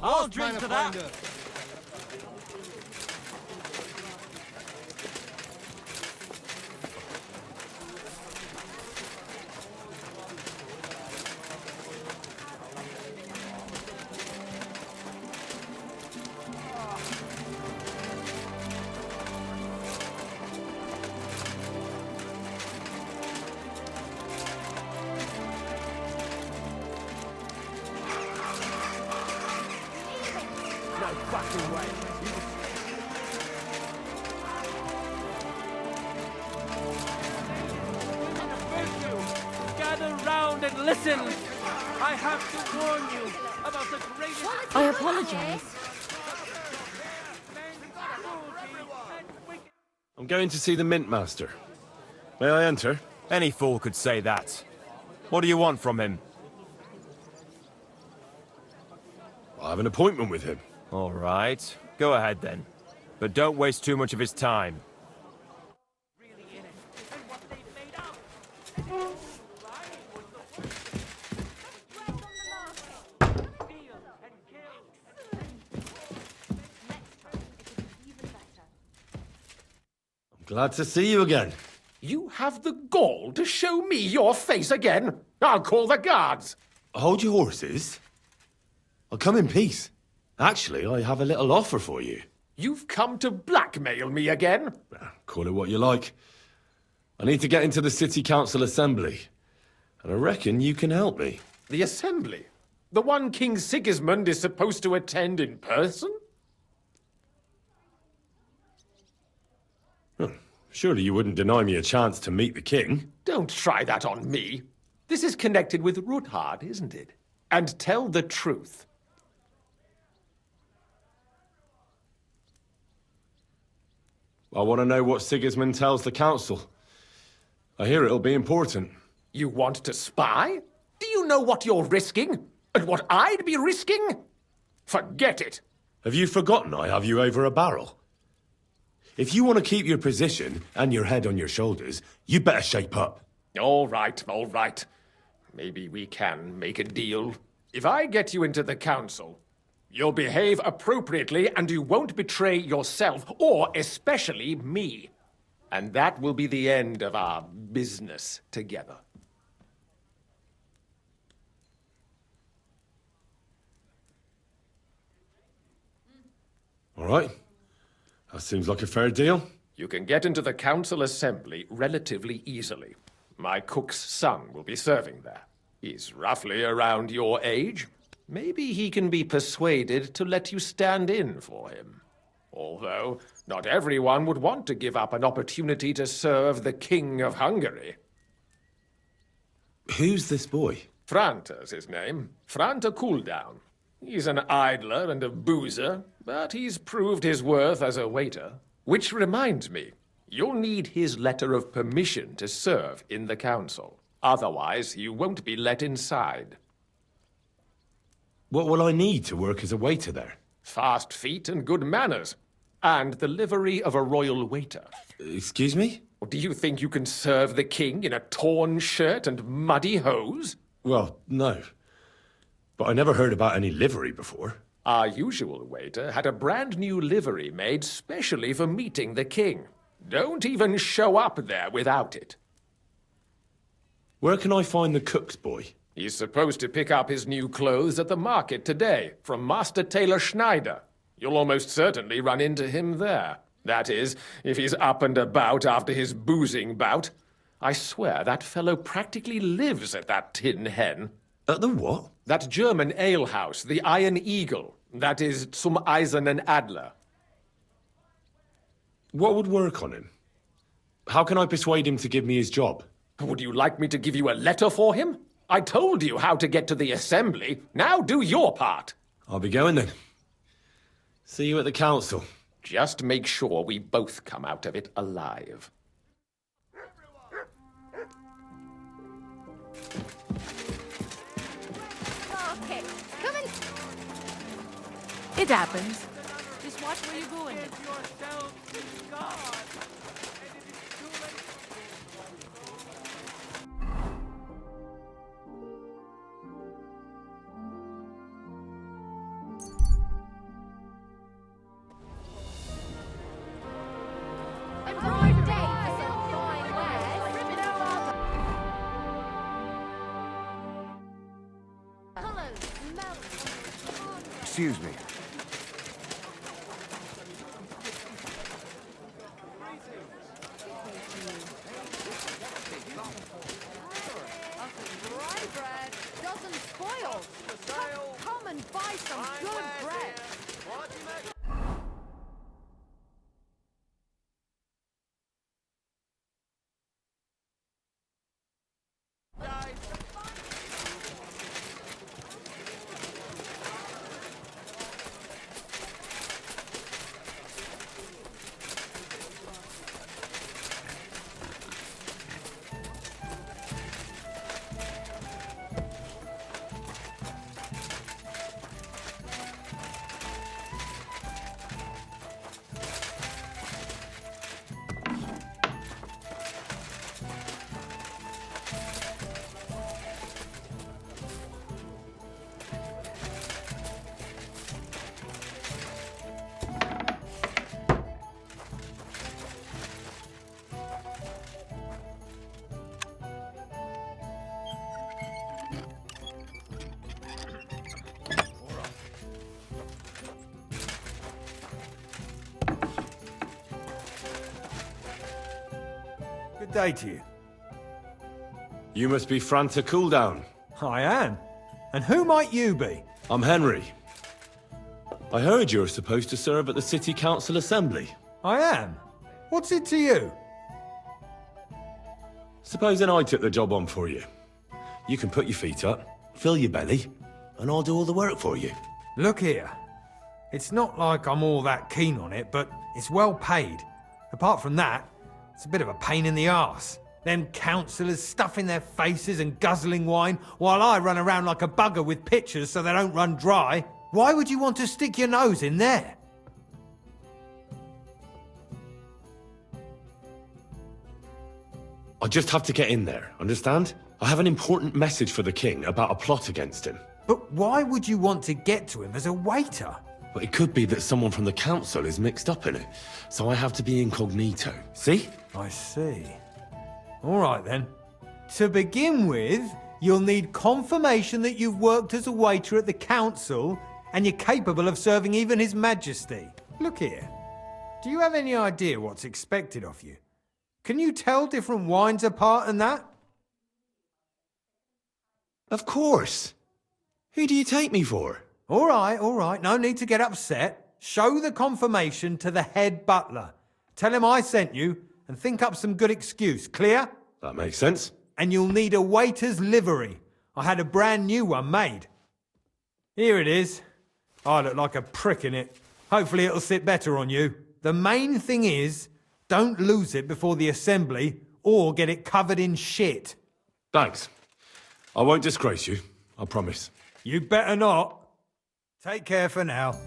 I'll drink to that. No fucking way. Gather round and listen. I have to warn you about the greatest. I apologize. I'm going to see the Mint Master. May I enter? Any fool could say that. What do you want from him? I have an appointment with him. All right. Go ahead then. But don't waste too much of his time. Glad to see you again. You have the gall to show me your face again? I'll call the guards. Hold your horses. I'll come in peace. Actually, I have a little offer for you. You've come to blackmail me again? Call it what you like. I need to get into the City Council Assembly, and I reckon you can help me. The Assembly? The one King Sigismund is supposed to attend in person? Surely you wouldn't deny me a chance to meet the king? Don't try that on me. This is connected with Ruthard, isn't it? And tell the truth. I want to know what Sigismund tells the council. I hear it'll be important. You want to spy? Do you know what you're risking? And what I'd be risking? Forget it. Have you forgotten I have you over a barrel? If you want to keep your position and your head on your shoulders, you better shape up. All right, all right. Maybe we can make a deal. If I get you into the council, you'll behave appropriately and you won't betray yourself, or especially me. And that will be the end of our business together. All right. That seems like a fair deal. You can get into the council assembly relatively easily. My cook's son will be serving there. He's roughly around your age. Maybe he can be persuaded to let you stand in for him. Although, not everyone would want to give up an opportunity to serve the King of Hungary. Who's this boy? Franta's his name. Franta Cooldown. He's an idler and a boozer, but he's proved his worth as a waiter. Which reminds me, you'll need his letter of permission to serve in the council. Otherwise, you won't be let inside. What will I need to work as a waiter there? Fast feet and good manners. And the livery of a royal waiter. Excuse me? Do you think you can serve the king in a torn shirt and muddy hose? Well, no. But I never heard about any livery before. Our usual waiter had a brand new livery made specially for meeting the king. Don't even show up there without it. Where can I find the cook's boy? He's supposed to pick up his new clothes at the market today from Master Tailor Schneider. You'll almost certainly run into him there. That is, if he's up and about after his boozing bout. I swear that fellow practically lives at that Tin Hen. At the what? That German alehouse, the Iron Eagle. That is Zum Eisernen Adler. What would work on him? How can I persuade him to give me his job? Would you like me to give you a letter for him? I told you how to get to the assembly. Now do your part. I'll be going then. See you at the council. Just make sure we both come out of it alive. Okay, come in. It happens. Just watch where you're going. Excuse me. Rye bread doesn't spoil. Come and buy some good bread. Good day to you. You must be Franta Cooldown. I am. And who might you be? I'm Henry. I heard you're supposed to serve at the City Council Assembly. I am. What's it to you? Supposing I took the job on for you. You can put your feet up, fill your belly, and I'll do all the work for you. Look here. It's not like I'm all that keen on it, but it's well paid. Apart from that, it's a bit of a pain in the arse. Them councillors stuffing their faces and guzzling wine, while I run around like a bugger with pitchers so they don't run dry. Why would you want to stick your nose in there? I just have to get in there, understand? I have an important message for the king about a plot against him. But why would you want to get to him as a waiter? But it could be that someone from the council is mixed up in it, so I have to be incognito. See? I see. All right then. To begin with, you'll need confirmation that you've worked as a waiter at the council and you're capable of serving even His Majesty. Look here. Do you have any idea what's expected of you? Can you tell different wines apart and that? Of course. Who do you take me for? All right. No need to get upset. Show the confirmation to the head butler. Tell him I sent you and think up some good excuse. Clear? That makes sense. And you'll need a waiter's livery. I had a brand new one made. Here it is. I look like a prick in it. Hopefully it'll sit better on you. The main thing is, don't lose it before the assembly or get it covered in shit. Thanks. I won't disgrace you, I promise. You better not. Take care for now.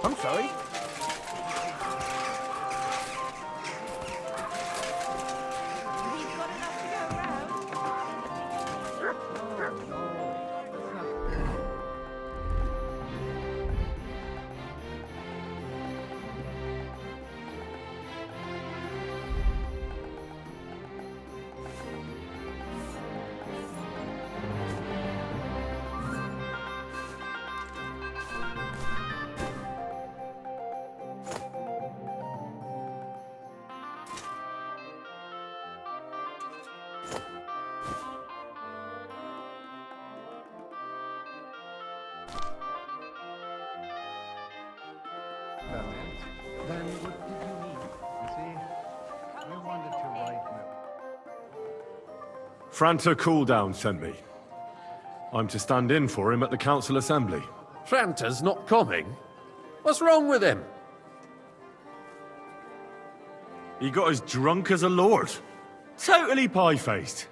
I'm sorry. Then what did you need? You see, we wanted to write Franta Cooldown sent me. I'm to stand in for him at the council assembly. Franta's not coming? What's wrong with him? He got as drunk as a lord. Totally pie-faced.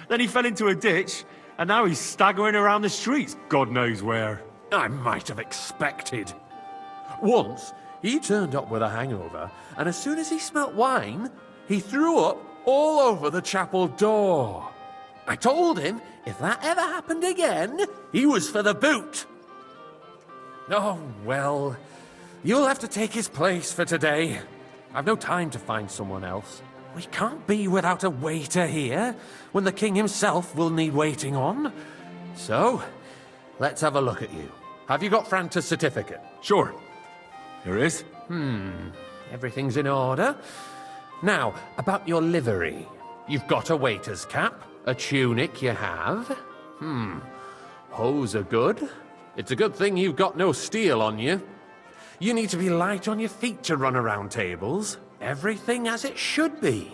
Then he fell into a ditch, and now he's staggering around the streets, God knows where. I might have expected. Once, he turned up with a hangover, and as soon as he smelt wine, he threw up all over the chapel door. I told him if that ever happened again, he was for the boot. Oh, well, you'll have to take his place for today. I've no time to find someone else. We can't be without a waiter here, when the king himself will need waiting on. So, let's have a look at you. Have you got Franta's certificate? Sure. Here it is. Everything's in order. Now, about your livery. You've got a waiter's cap, a tunic you have. Hose are good. It's a good thing you've got no steel on you. You need to be light on your feet to run around tables. Everything as it should be.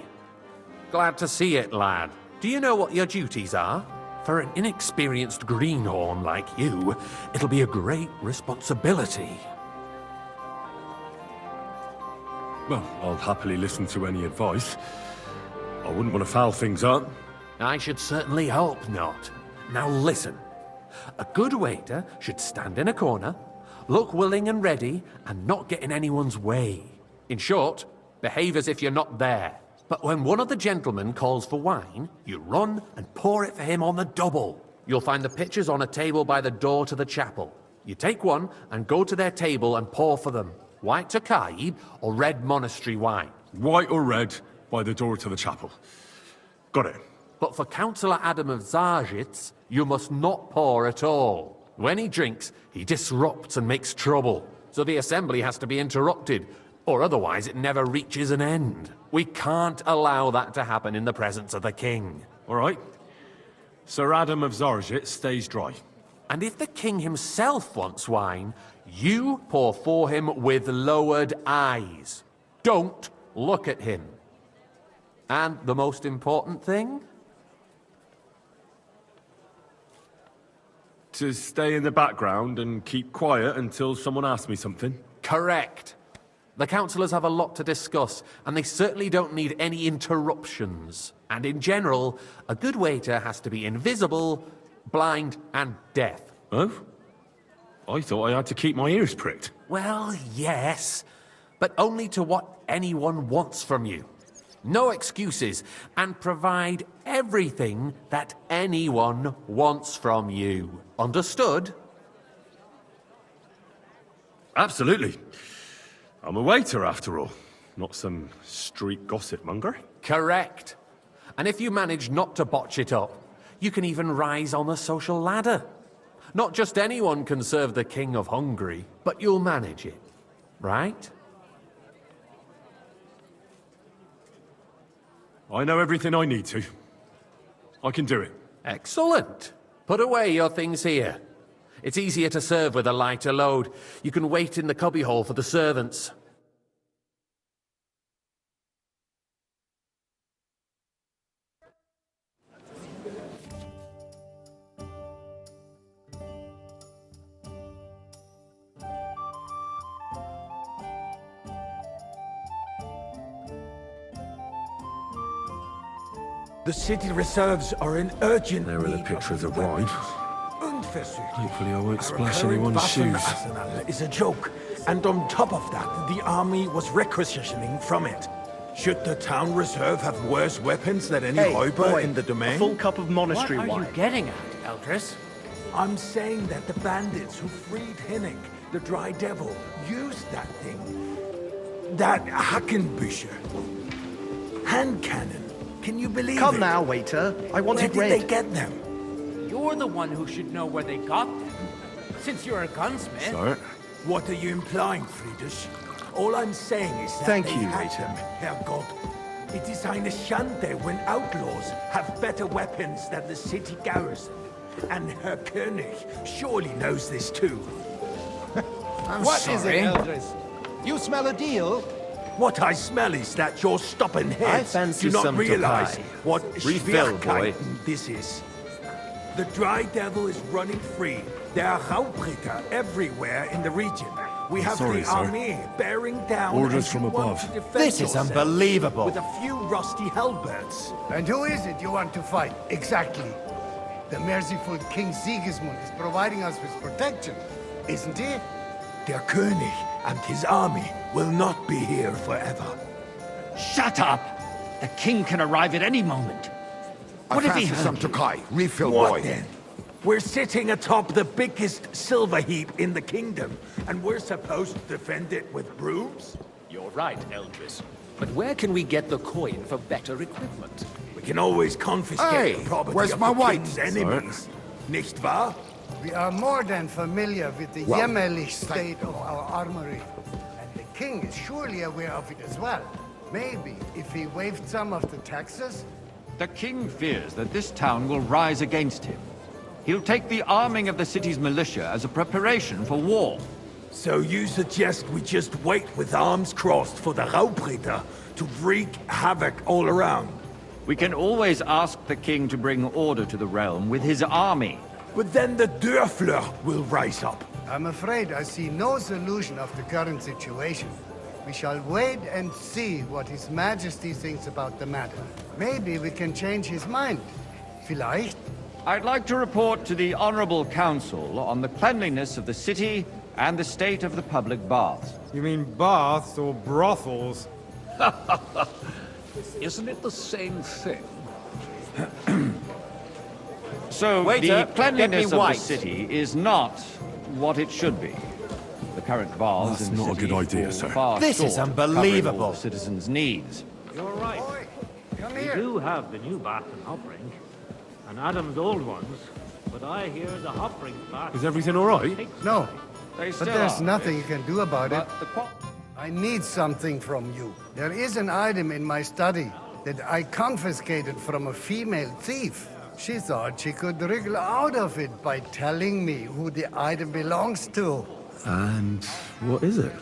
Glad to see it, lad. Do you know what your duties are? For an inexperienced greenhorn like you, it'll be a great responsibility. Well, I'll happily listen to any advice. I wouldn't want to foul things up. I should certainly hope not. Now listen. A good waiter should stand in a corner, look willing and ready, and not get in anyone's way. In short, behave as if you're not there. But when one of the gentlemen calls for wine, you run and pour it for him on the double. You'll find the pitchers on a table by the door to the chapel. You take one and go to their table and pour for them. White Tokaib or red monastery wine. White or red, by the door to the chapel. Got it. But for Councillor Adam of Zarzhitz, you must not pour at all. When he drinks, he disrupts and makes trouble. So the assembly has to be interrupted, or otherwise it never reaches an end. We can't allow that to happen in the presence of the king. All right. Sir Adam of Zarzhitz stays dry. And if the king himself wants wine, you pour for him with lowered eyes. Don't look at him. And the most important thing? To stay in the background and keep quiet until someone asks me something? Correct. The councillors have a lot to discuss, and they certainly don't need any interruptions. And in general, a good waiter has to be invisible, blind, and deaf. Oh? I thought I had to keep my ears pricked. Well, yes, but only to what anyone wants from you. No excuses, and provide everything that anyone wants from you. Understood? Absolutely. I'm a waiter, after all. Not some street gossip monger. Correct. And if you manage not to botch it up, you can even rise on the social ladder. Not just anyone can serve the King of Hungary, but you'll manage it, right? I know everything I need to. I can do it. Excellent. Put away your things here. It's easier to serve with a lighter load. You can wait in the cubbyhole for the servants. The city reserves are in urgent There are the need picture of the weapons. bride. Unversucht. Hopefully I won't Our splash current anyone's shoes. Waffenarsenal is a joke, and on top of that, the army was requisitioning from it. Should the town reserve have worse weapons than any Räuber in the domain? A full cup of monastery What are wine. you getting at, Eldris? I'm saying that the bandits who freed Hinnick, the Dry Devil, used that thing. That Hackenbücher. Hand cannon. Can you believe it? Come now, waiter. I want Where it did red. they get them? You're the one who should know where they got them. Since you're a gunsmith. Sorry. What are you implying, Friedrich? All I'm saying is that Thank they you, had waiter. them, Herrgott. It is eine Schande when outlaws have better weapons than the city garrison. And Herr König surely knows this too. What is it, Eldris? You smell a deal? What I smell is that your stubborn heads fancy do not some realize Tokai. what Refill, boy. Schwierigkeiten this is. The Dry Devil is running free. There are Raubritter everywhere in the region. We have Sorry, the sir. army bearing down Orders and from you want above. to defend This is yourself unbelievable. With a few rusty halberds. And who is it you want to fight, exactly? The merciful King Sigismund is providing us with protection, isn't he? Der König and his army will not be here forever. Shut up! The king can arrive at any moment. What if he some to Kai? Refill, boy. Then? We're sitting atop the biggest silver heap in the kingdom, and we're supposed to defend it with brooms? You're right, Eldris. But where can we get the coin for better equipment? We can always confiscate the property where's of my the wife? king's enemies. Nicht wahr? We are more than familiar with the Well, jämmerlich state of our armory. And the king is surely aware of it as well. Maybe if he waived some of the taxes? The king fears that this town will rise against him. He'll take the arming of the city's militia as a preparation for war. So you suggest we just wait with arms crossed for the Raubritter to wreak havoc all around? We can always ask the king to bring order to the realm with his army. But then the Dörfler will rise up. I'm afraid I see no solution of the current situation. We shall wait and see what His Majesty thinks about the matter. Maybe we can change his mind. Vielleicht? I'd like to report to the Honorable Council on the cleanliness of the city and the state of the public baths. You mean baths or brothels? Isn't it the same thing? So, Waiter, the cleanliness get me of white. the city is not what it should be. The current baths That's in the not a city good idea, fall sir. far This is short of covering unbelievable. all the citizens' needs. You're right. Boy, come We here. do have the new bath and hop ring, and Adam's old ones, but I hear the hop ring bath... Is everything all right? No, They but still there's are nothing rich, you can do about it. but the qual- I need something from you. There is an item in my study that I confiscated from a female thief. She thought she could wriggle out of it by telling me who the item belongs to. And what is it?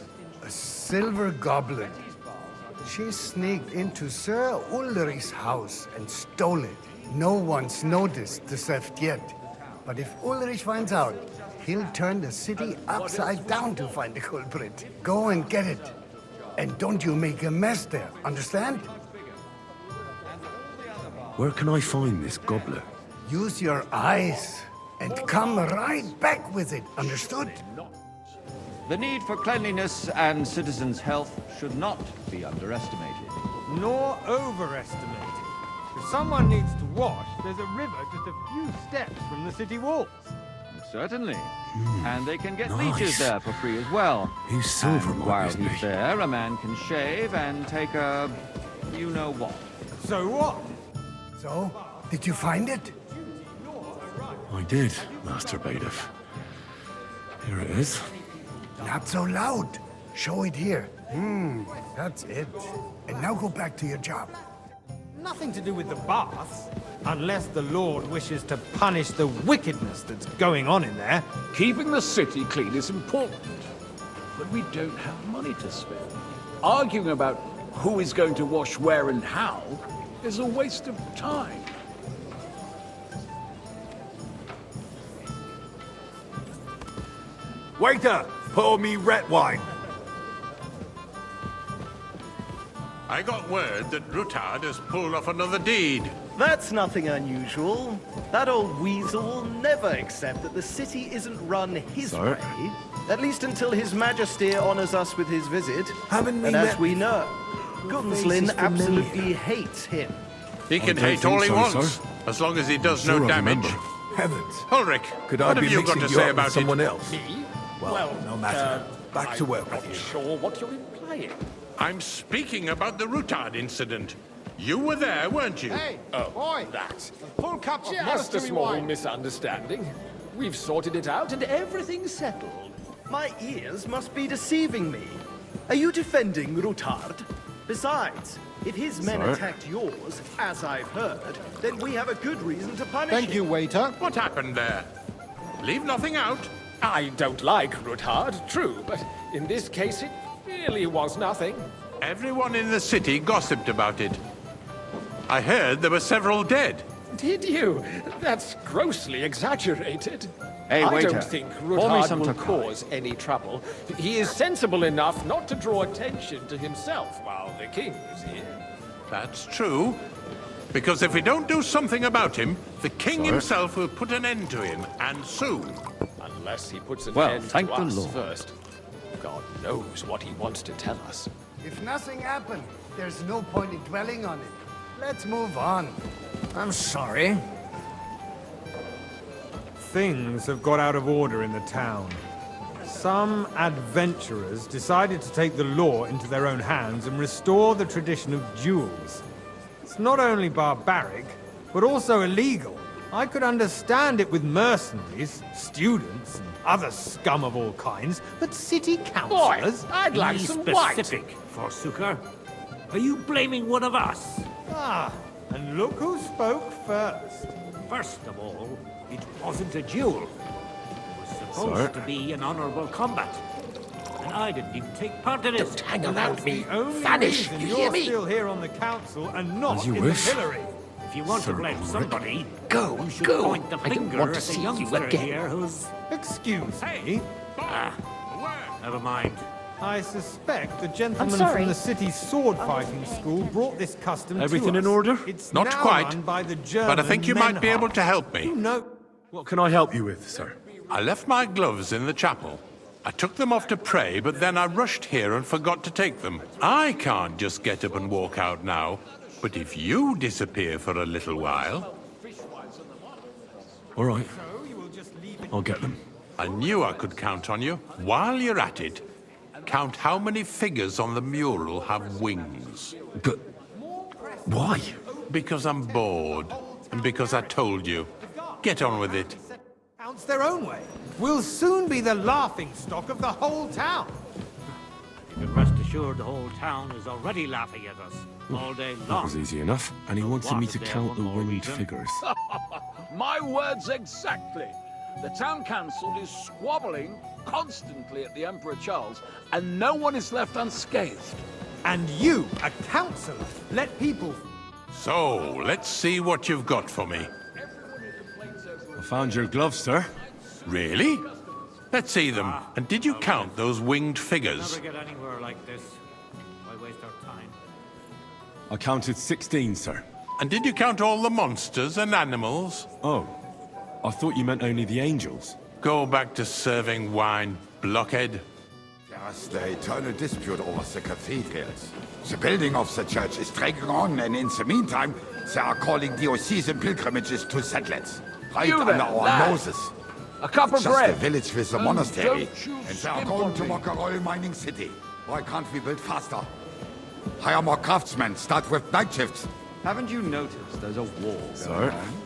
A silver goblet. She sneaked into Sir Ulrich's house and stole it. No one's noticed the theft yet. But if Ulrich finds out, he'll turn the city upside down to find the culprit. Go and get it. And don't you make a mess there, understand? Where can I find this goblet? Use your eyes and come right back with it, understood? The need for cleanliness and citizens' health should not be underestimated. Nor overestimated. If someone needs to wash, there's a river just a few steps from the city walls. Certainly. And they can get nice. leeches there for free as well. He's silver, And Mike, while isn't he's he? there, a man can shave and take a... you-know-what. So what? So, did you find it? I did, Master Bailiff. Here it is. Not so loud. Show it here. That's it. And now go back to your job. Nothing to do with the baths. Unless the Lord wishes to punish the wickedness that's going on in there. Keeping the city clean is important, but we don't have money to spend. Arguing about who is going to wash where and how is a waste of time. Waiter, pour me red wine. I got word that Rutard has pulled off another deed. That's nothing unusual. That old weasel will never accept that the city isn't run his way. At least until His Majesty honors us with his visit. Haven't we And as met we before? know, Gunslin face is absolutely familiar. hates him. He can don't hate all think he so, wants, sir. as long as he does Sure no I damage. remember. Heavens. Ulrich, Could I what be have you got mixing to you say up with about someone it? else? Well, no matter. Back to work with you. Sure what you're implying. I'm speaking about the Rutard incident. You were there, weren't you? Hey, boy! That. Full cup of Just a small wine. misunderstanding. We've sorted it out and everything's settled. My ears must be deceiving me. Are you defending Rutard? Besides, if his men Sir? attacked yours, as I've heard, then we have a good reason to punish Thank him. you, waiter. What happened there? Leave nothing out. I don't like Rutard, true, but in this case it really was nothing. Everyone in the city gossiped about it. I heard there were several dead. Did you? That's grossly exaggerated. Hey, I waiter, don't think pour me Rutard some will Tokai. cause any trouble. He is sensible enough not to draw attention to himself while the king is here. That's true. Because if we don't do something about him, the king himself will put an end to him, and soon. Unless he puts an Well, end thank to the us Lord. first. God knows what he wants to tell us. If nothing happened, there's no point in dwelling on it. Let's move on. I'm sorry. Things have got out of order in the town. Some adventurers decided to take the law into their own hands and restore the tradition of duels. It's not only barbaric, but also illegal. I could understand it with mercenaries, students, and other scum of all kinds, but city councillors... I'd like Be some white. specific, Forsooker. Are you blaming one of us? Ah, and look who spoke first. First of all, it wasn't a duel. It was supposed to be an honorable combat. And I didn't even take part in it. Don't hang And around that's me. the only Vanish, reason you you're hear me? still here on the council and not As you in wish. the pillory. If you want to blame somebody, Go, you should go. point the I don't finger want to at see the you youngster again. here who's... Excuse me. Never mind. I suspect the gentleman sorry. from the city's sword-fighting school brought this custom Everything to us. in order? It's Not now quite, run by the but I think you might be able to help me. No. What can I help you with, sir? I left my gloves in the chapel. I took them off to pray, but then I rushed here and forgot to take them. I can't just get up and walk out now. But if you disappear for a little while... All right. I'll get them. I knew I could count on you. While you're at it, count how many figures on the mural have wings. But... why? Because I'm bored. And because I told you. Get on with it. Counts their own way. We'll soon be the laughingstock of the whole town. You can rest assured the whole town is already laughing at us all day That long. was easy enough. And he wanted me to count the winged figures. My words exactly. The town council is squabbling constantly at the Emperor Charles, and no one is left unscathed. And you, a councillor, let people... So, let's see what you've got for me. I found your gloves, sir. Really? Let's see them. And did you count those winged figures? Never get anywhere like this. Why waste our time? I counted 16, sir. And did you count all the monsters and animals? Oh. I thought you meant only the angels. Go back to serving wine, blockhead. There's the eternal dispute over the cathedrals. The building of the church is dragging on, and in the meantime, they are calling diocesan pilgrimages to settlers. Right You under there, our lad. noses. A cup of Just bread. a village with a And monastery, don't you and they are skimp going on to me. Mockerol mining city. Why can't we build faster? Hire more craftsmen, start with night shifts. Haven't you noticed there's a war going on?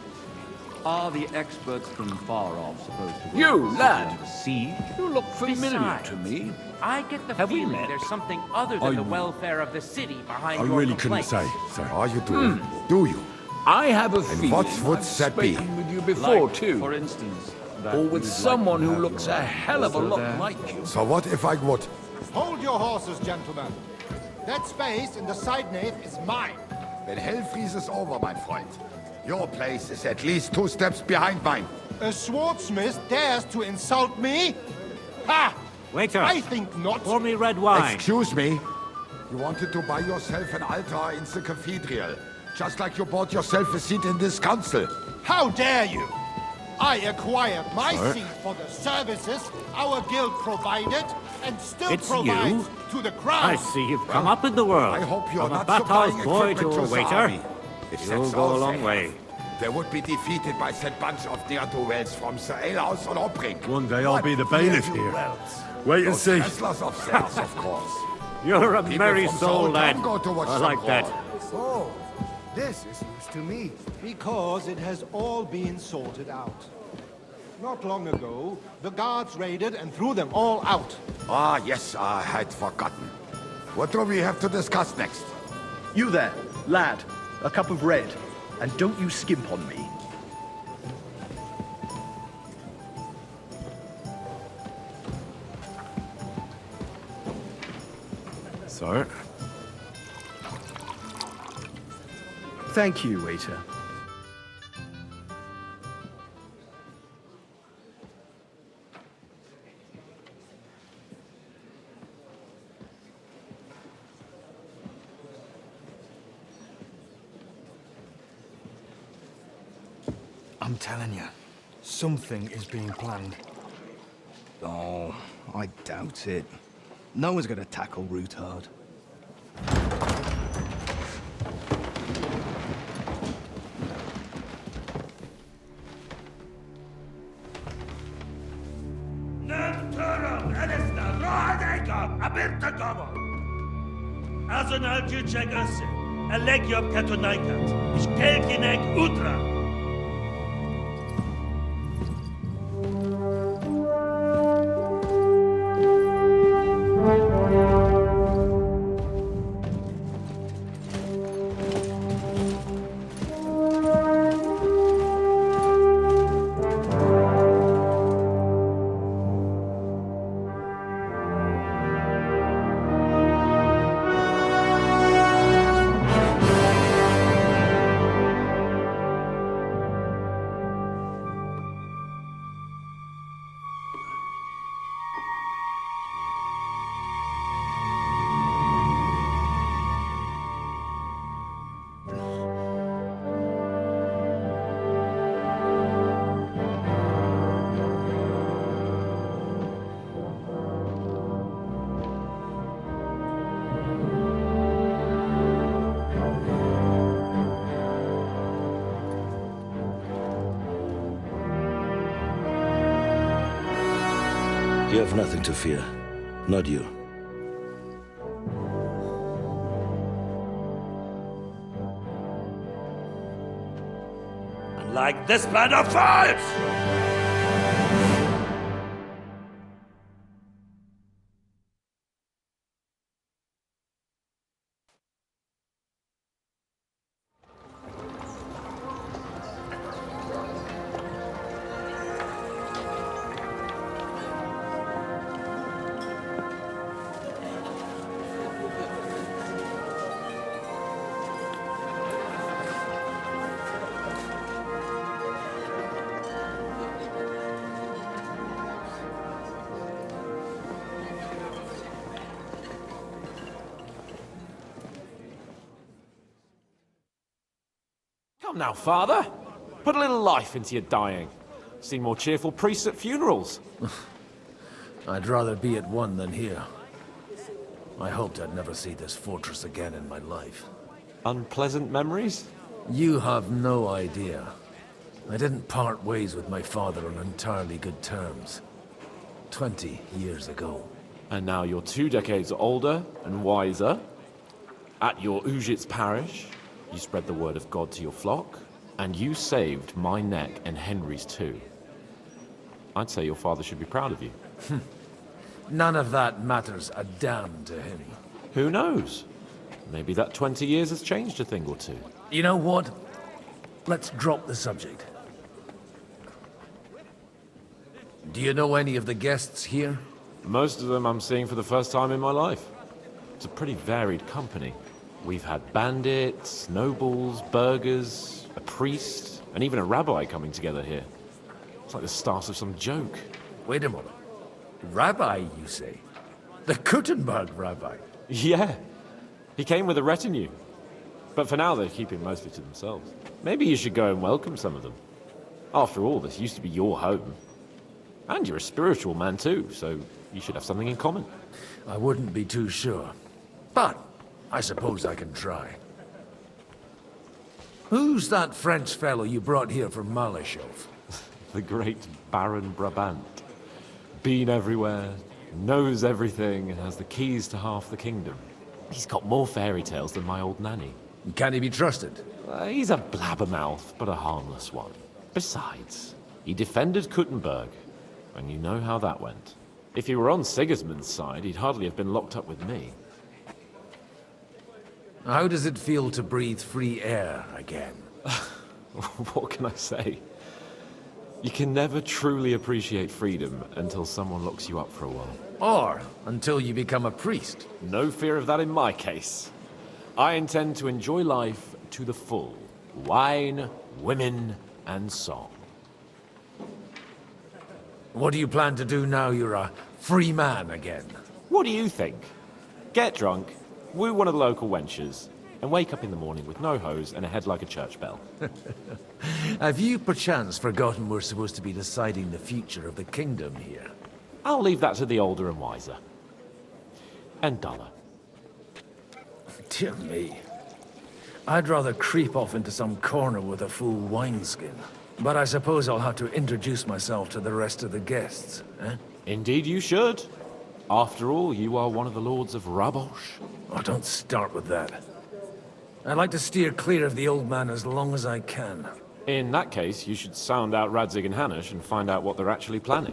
Are the experts from far off supposed to... You, lad. See? You look familiar Besides, to me. I get the Have we feeling met? there's something other than the welfare of the city behind I your really couldn't complaints. say, sir. Are you do? Do you? I have a feeling what would I've that be? spoken with you before, Like, too. for instance, that Or you with would like someone to who have looks your a hell of a also lot there. like you. So what if I would? Hold your horses, gentlemen. That space in the side nave is mine. Then hell freezes over, my friend. Your place is at least 2 steps behind mine. A swordsmith dares to insult me? Ha! Waiter, I think not. pour me red wine. Excuse me? You wanted to buy yourself an altar in the cathedral, just like you bought yourself a seat in this council. How dare you? I acquired my seat for the services our guild provided and still It's provides you? to the crown. I see you've come up in the world. I hope you're From a not bathhouse supplying boy to equipment a to the waiter. army. If You'll that's go all a long they way. have, they would be defeated by that bunch of ne'er-do-wells from the alehouse on Obrink. One day I'll be the bailiff here. Wait and Those see. wrestlers of theirs, of course. You're a People merry from the soul, whole lad. town go to watch I them like that. brawl. Oh, this is news to me. Because it has all been sorted out. Not long ago, the guards raided and threw them all out. Ah, yes, I had forgotten. What do we have to discuss next? You there, lad. A cup of red. And don't you skimp on me. Sir? Thank you, waiter. I'm telling you, something is being planned. Oh, I doubt it. No one's gonna tackle Rootard. Kakawa! Azonal Juchek Össe, Elegiop Katonaikat, ich Kelkinek Udra! You have nothing to fear. Not you. Like this plan of fights! Come now, Father. Put a little life into your dying. Seen more cheerful priests at funerals. I'd rather be at one than here. I hoped I'd never see this fortress again in my life. Unpleasant memories? You have no idea. I didn't part ways with my father on entirely good terms. 20 years ago. And now you're 2 decades older and wiser. At your Ujit's parish, you spread the word of God to your flock, and you saved my neck and Henry's too. I'd say your father should be proud of you. None of that matters a damn to him. Who knows? Maybe that 20 years has changed a thing or two. You know what? Let's drop the subject. Do you know any of the guests here? Most of them I'm seeing for the first time in my life. It's a pretty varied company. We've had bandits, nobles, burghers, a priest, and even a rabbi coming together here. It's like the start of some joke. Wait a moment. Rabbi, you say? The Kuttenberg rabbi? Yeah. He came with a retinue. But for now, they're keeping mostly to themselves. Maybe you should go and welcome some of them. After all, this used to be your home. And you're a spiritual man too, so you should have something in common. I wouldn't be too sure. But I suppose I can try. Who's that French fellow you brought here from Malashov? The great Baron Brabant. Been everywhere, knows everything, and has the keys to half the kingdom. He's got more fairy tales than my old nanny. Can he be trusted? He's a blabbermouth, but a harmless one. Besides, he defended Kuttenberg, and you know how that went. If he were on Sigismund's side, he'd hardly have been locked up with me. How does it feel to breathe free air again? What can I say? You can never truly appreciate freedom until someone locks you up for a while. Or until you become a priest. No fear of that in my case. I intend to enjoy life to the full. Wine, women, and song. What do you plan to do now you're a free man again? What do you think? Get drunk, woo one of the local wenches, and wake up in the morning with no hose and a head like a church bell. Have you perchance forgotten we're supposed to be deciding the future of the kingdom here? I'll leave that to the older and wiser. And duller. Dear me. I'd rather creep off into some corner with a full wineskin. But I suppose I'll have to introduce myself to the rest of the guests, eh? Indeed you should. After all, you are one of the lords of Rabosh. Oh, don't start with that. I'd like to steer clear of the old man as long as I can. In that case, you should sound out Radzig and Hanush and find out what they're actually planning.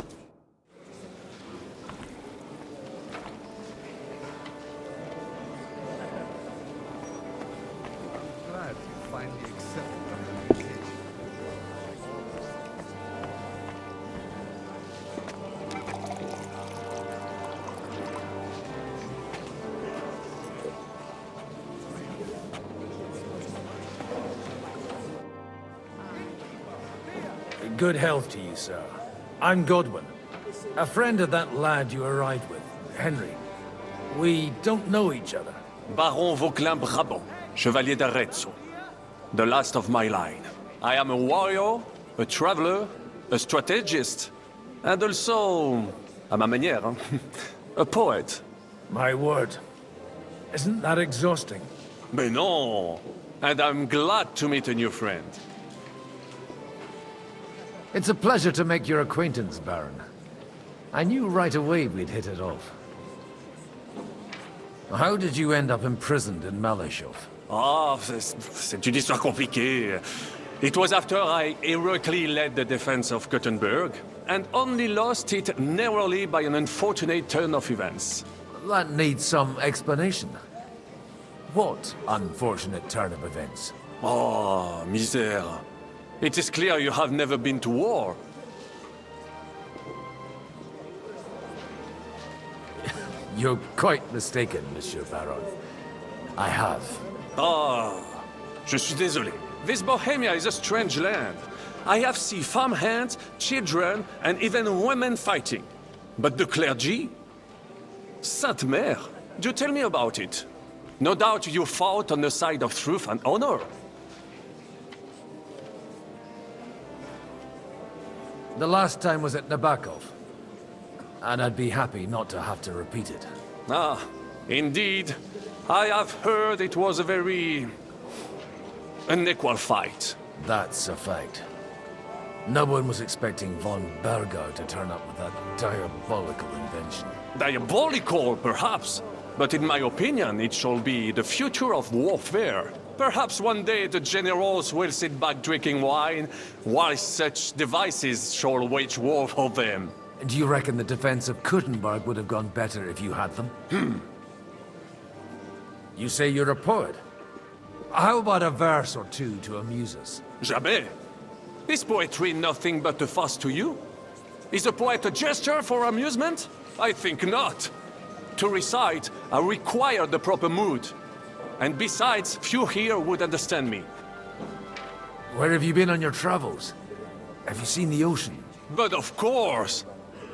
Glad you finally accepted my invitation. Good health to you, sir. I'm Godwin, a friend of that lad you arrived with, Henry. We don't know each other. Baron Vauquelin Brabant, Chevalier d'Arezzo. The last of my line. I am a warrior, a traveler, a strategist, and also, à ma manière, a poet. My word. Isn't that exhausting? Mais non! And I'm glad to meet a new friend. It's a pleasure to make your acquaintance, Baron. I knew right away we'd hit it off. How did you end up imprisoned in Malashov? Ah, c'est une histoire compliquée. It was after I heroically led the defense of Gothenburg, and only lost it narrowly by an unfortunate turn of events. That needs some explanation. What unfortunate turn of events? Oh, misère. It is clear you have never been to war. You're quite mistaken, Monsieur Baron. I have. Ah, je suis désolé. This Bohemia is a strange land. I have seen farmhands, children, and even women fighting. But the clergy? Sainte Mère, do tell me about it. No doubt you fought on the side of truth and honor. The last time was at Nabokov. And I'd be happy not to have to repeat it. Ah, indeed. I have heard it was a very unequal fight. That's a fact. No one was expecting von Berger to turn up with that diabolical invention. Diabolical, perhaps. But in my opinion, it shall be the future of warfare. Perhaps one day the generals will sit back drinking wine, while such devices shall wage war for them. Do you reckon the defense of Kuttenberg would have gone better if you had them? You say you're a poet. How about a verse or two to amuse us? Jamais. Is poetry nothing but a fuss to you? Is a poet a gesture for amusement? I think not. To recite, I require the proper mood. And besides, few here would understand me. Where have you been on your travels? Have you seen the ocean? But of course!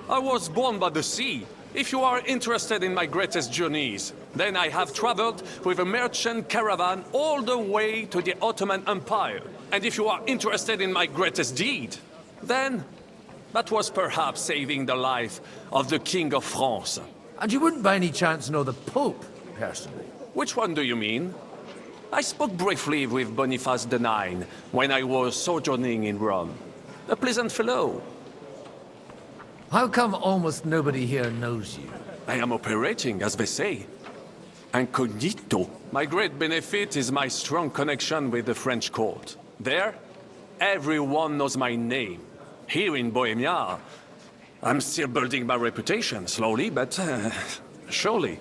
I was born by the sea. If you are interested in my greatest journeys, then I have traveled with a merchant caravan all the way to the Ottoman Empire. And if you are interested in my greatest deed, then that was perhaps saving the life of the King of France. And you wouldn't by any chance know the Pope, personally? Which one do you mean? I spoke briefly with Boniface IX when I was sojourning in Rome. A pleasant fellow. How come almost nobody here knows you? I am operating, as they say. Incognito. My great benefit is my strong connection with the French court. There, everyone knows my name. Here in Bohemia, I'm still building my reputation, slowly, but surely.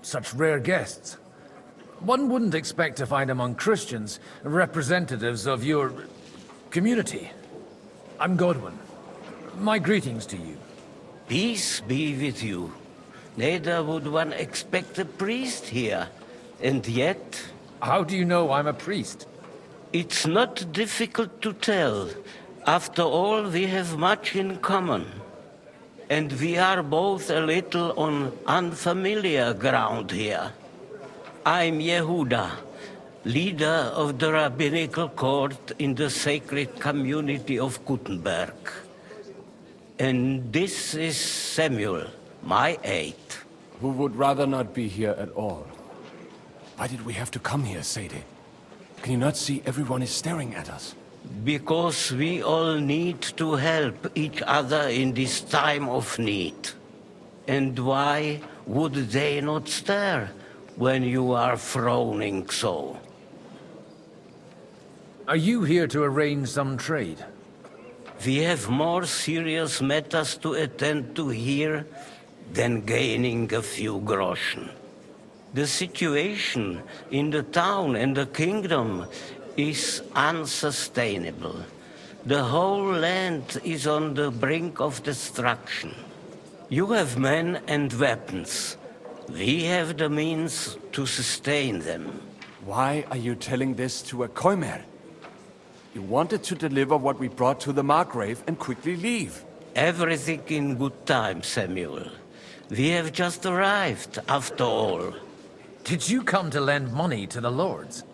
Such rare guests. One wouldn't expect to find among Christians representatives of your community. I'm Godwin. My greetings to you. Peace be with you. Neither would one expect a priest here. And yet... How do you know I'm a priest? It's not difficult to tell. After all, we have much in common. And we are both a little on unfamiliar ground here. I'm Yehuda, leader of the rabbinical court in the sacred community of Gutenberg. And this is Samuel, my aide. Who would rather not be here at all. Why did we have to come here, Sadie? Can you not see everyone is staring at us? Because we all need to help each other in this time of need. And why would they not stare when you are frowning so? Are you here to arrange some trade? We have more serious matters to attend to here than gaining a few groschen. The situation in the town and the kingdom is unsustainable. The whole land is on the brink of destruction. You have men and weapons. We have the means to sustain them. Why are you telling this to a Koimer? You wanted to deliver what we brought to the Margrave and quickly leave. Everything in good time, Samuel. We have just arrived, after all. Did you come to lend money to the lords?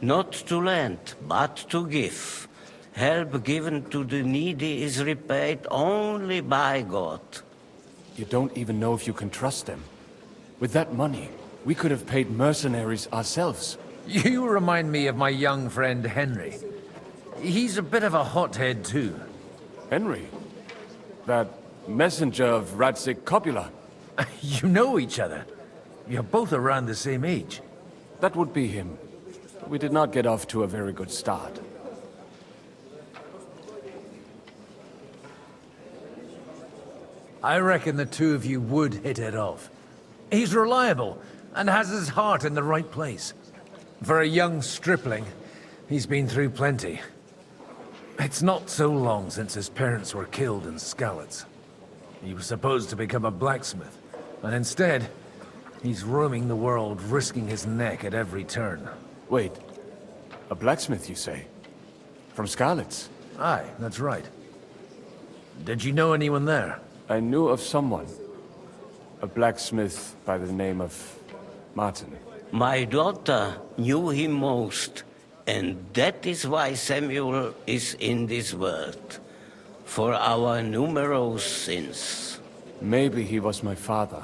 Not to lend, but to give. Help given to the needy is repaid only by God. You don't even know if you can trust them. With that money, we could have paid mercenaries ourselves. You remind me of my young friend Henry. He's a bit of a hothead too. Henry? That messenger of Radzik Copula? You know each other. You're both around the same age. That would be him. We did not get off to a very good start. I reckon the two of you would hit it off. He's reliable and has his heart in the right place. For a young stripling, he's been through plenty. It's not so long since his parents were killed in Skalitz. He was supposed to become a blacksmith, and instead, he's roaming the world, risking his neck at every turn. Wait, a blacksmith, you say? From Skalitz? Aye, that's right. Did you know anyone there? I knew of someone. A blacksmith by the name of Martin. My daughter knew him most, and that is why Samuel is in this world. For our numerous sins. Maybe he was my father,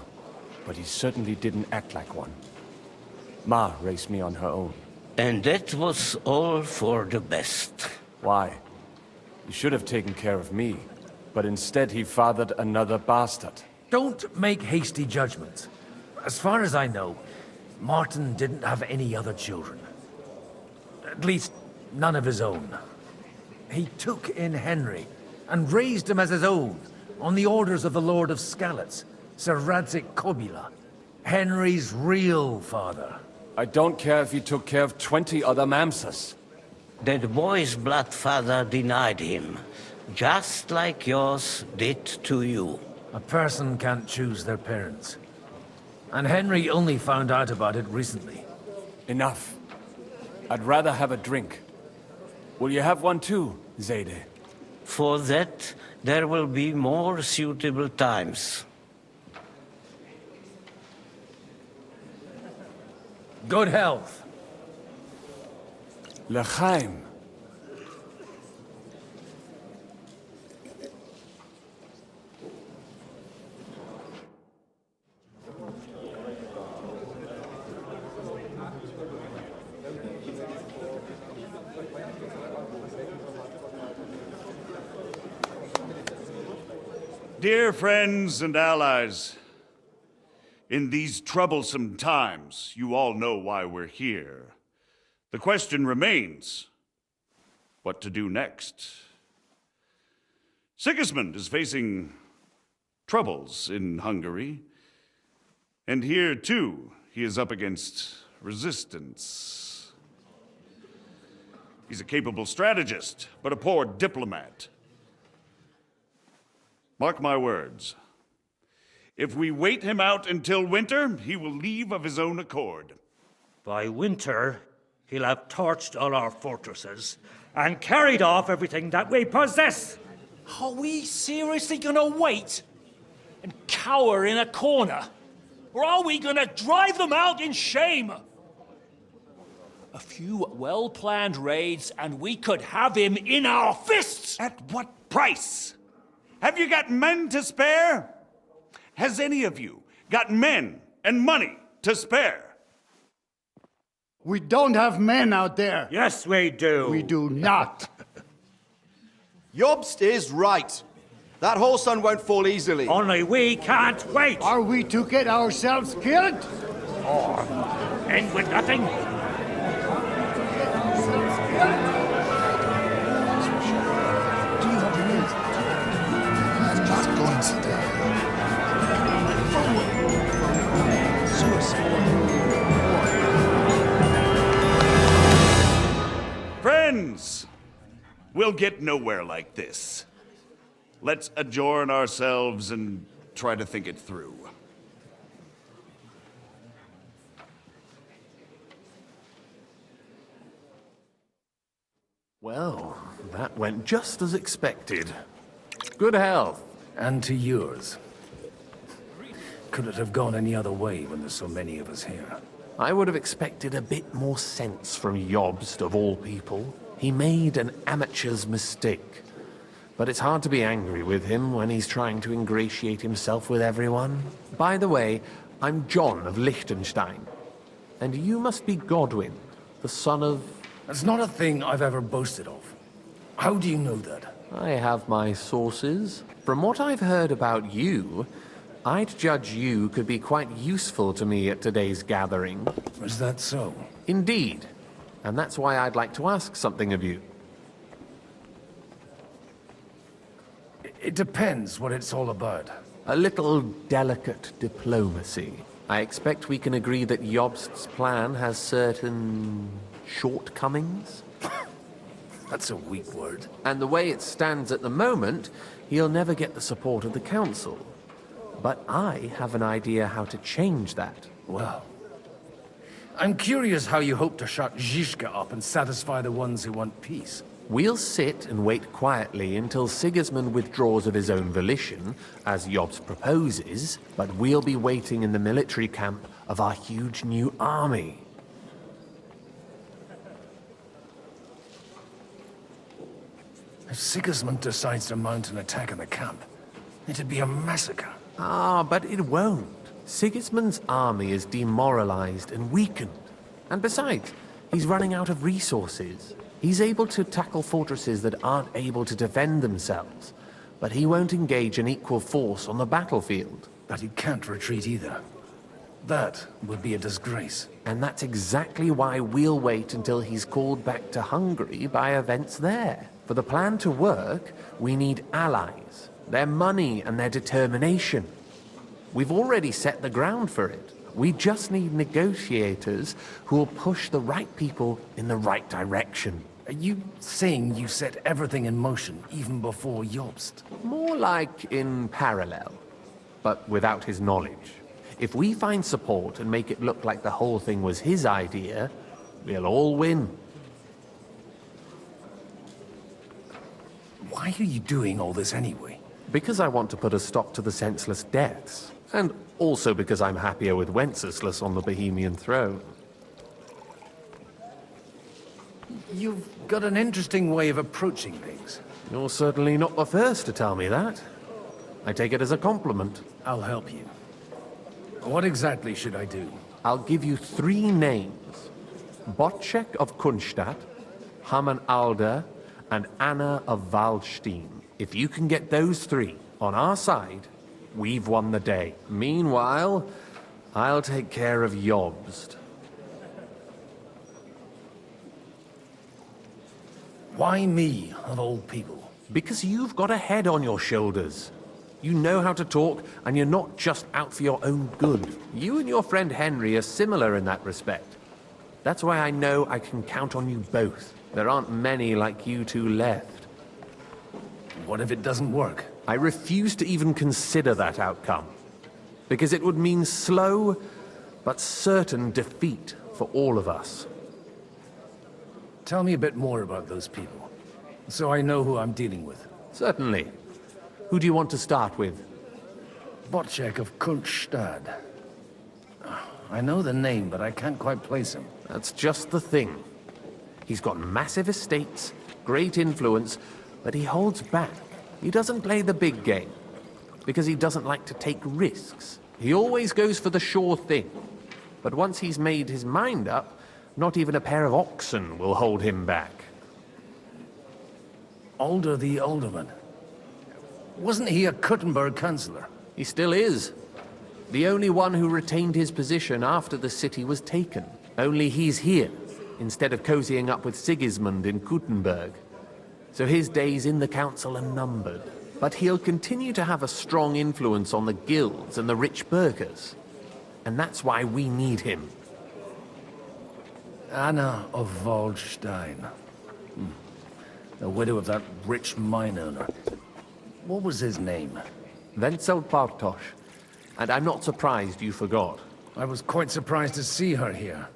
but he certainly didn't act like one. Ma raised me on her own. And that was all for the best. Why? He should have taken care of me, but instead he fathered another bastard. Don't make hasty judgments. As far as I know, Martin didn't have any other children. At least, none of his own. He took in Henry and raised him as his own, on the orders of the Lord of Skalitz, Sir Radzik Copula, Henry's real father. I don't care if he took care of 20 other mamsas. That boy's blood father denied him, just like yours did to you. A person can't choose their parents. And Henry only found out about it recently. Enough. I'd rather have a drink. Will you have one too, Zayde? For that, there will be more suitable times. Good health. L'chaim. Dear friends and allies, in these troublesome times, you all know why we're here. The question remains, what to do next? Sigismund is facing troubles in Hungary, and here, too, he is up against resistance. He's a capable strategist, but a poor diplomat. Mark my words. If we wait him out until winter, he will leave of his own accord. By winter, he'll have torched all our fortresses and carried off everything that we possess. Are we seriously gonna wait and cower in a corner? Or are we gonna drive them out in shame? A few well-planned raids and we could have him in our fists! At what price? Have you got men to spare? Has any of you got men and money to spare? We don't have men out there. Yes, we do. We do not. Jobst is right. That whole sun won't fall easily. Only we can't wait. Are we to get ourselves killed? Or end with nothing? Friends, we'll get nowhere like this. Let's adjourn ourselves and try to think it through. Well, that went just as expected. Good health. And to yours. Could it have gone any other way when there's so many of us here? I would have expected a bit more sense from Jobst, of all people. He made an amateur's mistake. But it's hard to be angry with him when he's trying to ingratiate himself with everyone. By the way, I'm John of Liechtenstein. And you must be Godwin, the son of... That's not a thing I've ever boasted of. How do you know that? I have my sources. From what I've heard about you, I'd judge you could be quite useful to me at today's gathering. Is that so? Indeed. And that's why I'd like to ask something of you. It depends what it's all about. A little delicate diplomacy. I expect we can agree that Jobst's plan has certain... shortcomings? That's a weak word. And the way it stands at the moment, he'll never get the support of the council. But I have an idea how to change that. Well, I'm curious how you hope to shut Zizka up and satisfy the ones who want peace. We'll sit and wait quietly until Sigismund withdraws of his own volition, as Jobst proposes, but we'll be waiting in the military camp of our huge new army. If Sigismund decides to mount an attack on the camp, it'd be a massacre. Ah, but it won't. Sigismund's army is demoralized and weakened. And besides, he's running out of resources. He's able to tackle fortresses that aren't able to defend themselves, but he won't engage an equal force on the battlefield. But he can't retreat either. That would be a disgrace. And that's exactly why we'll wait until he's called back to Hungary by events there. For the plan to work, we need allies, their money and their determination. We've already set the ground for it. We just need negotiators who will push the right people in the right direction. Are you saying you set everything in motion even before Jobst? More like in parallel, but without his knowledge. If we find support and make it look like the whole thing was his idea, we'll all win. Why are you doing all this anyway? Because I want to put a stop to the senseless deaths. And also because I'm happier with Wenceslas on the Bohemian throne. You've got an interesting way of approaching things. You're certainly not the first to tell me that. I take it as a compliment. I'll help you. What exactly should I do? I'll give you 3 names. Bocek of Kunstadt, Hamann Alder, and Anna of Waldstein. If you can get those 3 on our side, we've won the day. Meanwhile, I'll take care of Jobst. Why me, of all people? Because you've got a head on your shoulders. You know how to talk, and you're not just out for your own good. You and your friend Henry are similar in that respect. That's why I know I can count on you both. There aren't many like you two left. What if it doesn't work? I refuse to even consider that outcome. Because it would mean slow, but certain defeat for all of us. Tell me a bit more about those people, so I know who I'm dealing with. Certainly. Who do you want to start with? Bocek of Kultstad. I know the name, but I can't quite place him. That's just the thing. He's got massive estates, great influence, but he holds back. He doesn't play the big game, because he doesn't like to take risks. He always goes for the sure thing. But once he's made his mind up, not even a pair of oxen will hold him back. Alder the Alderman. Wasn't he a Kuttenberg councillor? He still is. The only one who retained his position after the city was taken. Only he's here, instead of cozying up with Sigismund in Kuttenberg. So his days in the council are numbered. But he'll continue to have a strong influence on the guilds and the rich burghers. And that's why we need him. Anna of Waldstein. The widow of that rich mine owner. What was his name? Wenzel Bartosz. And I'm not surprised you forgot. I was quite surprised to see her here.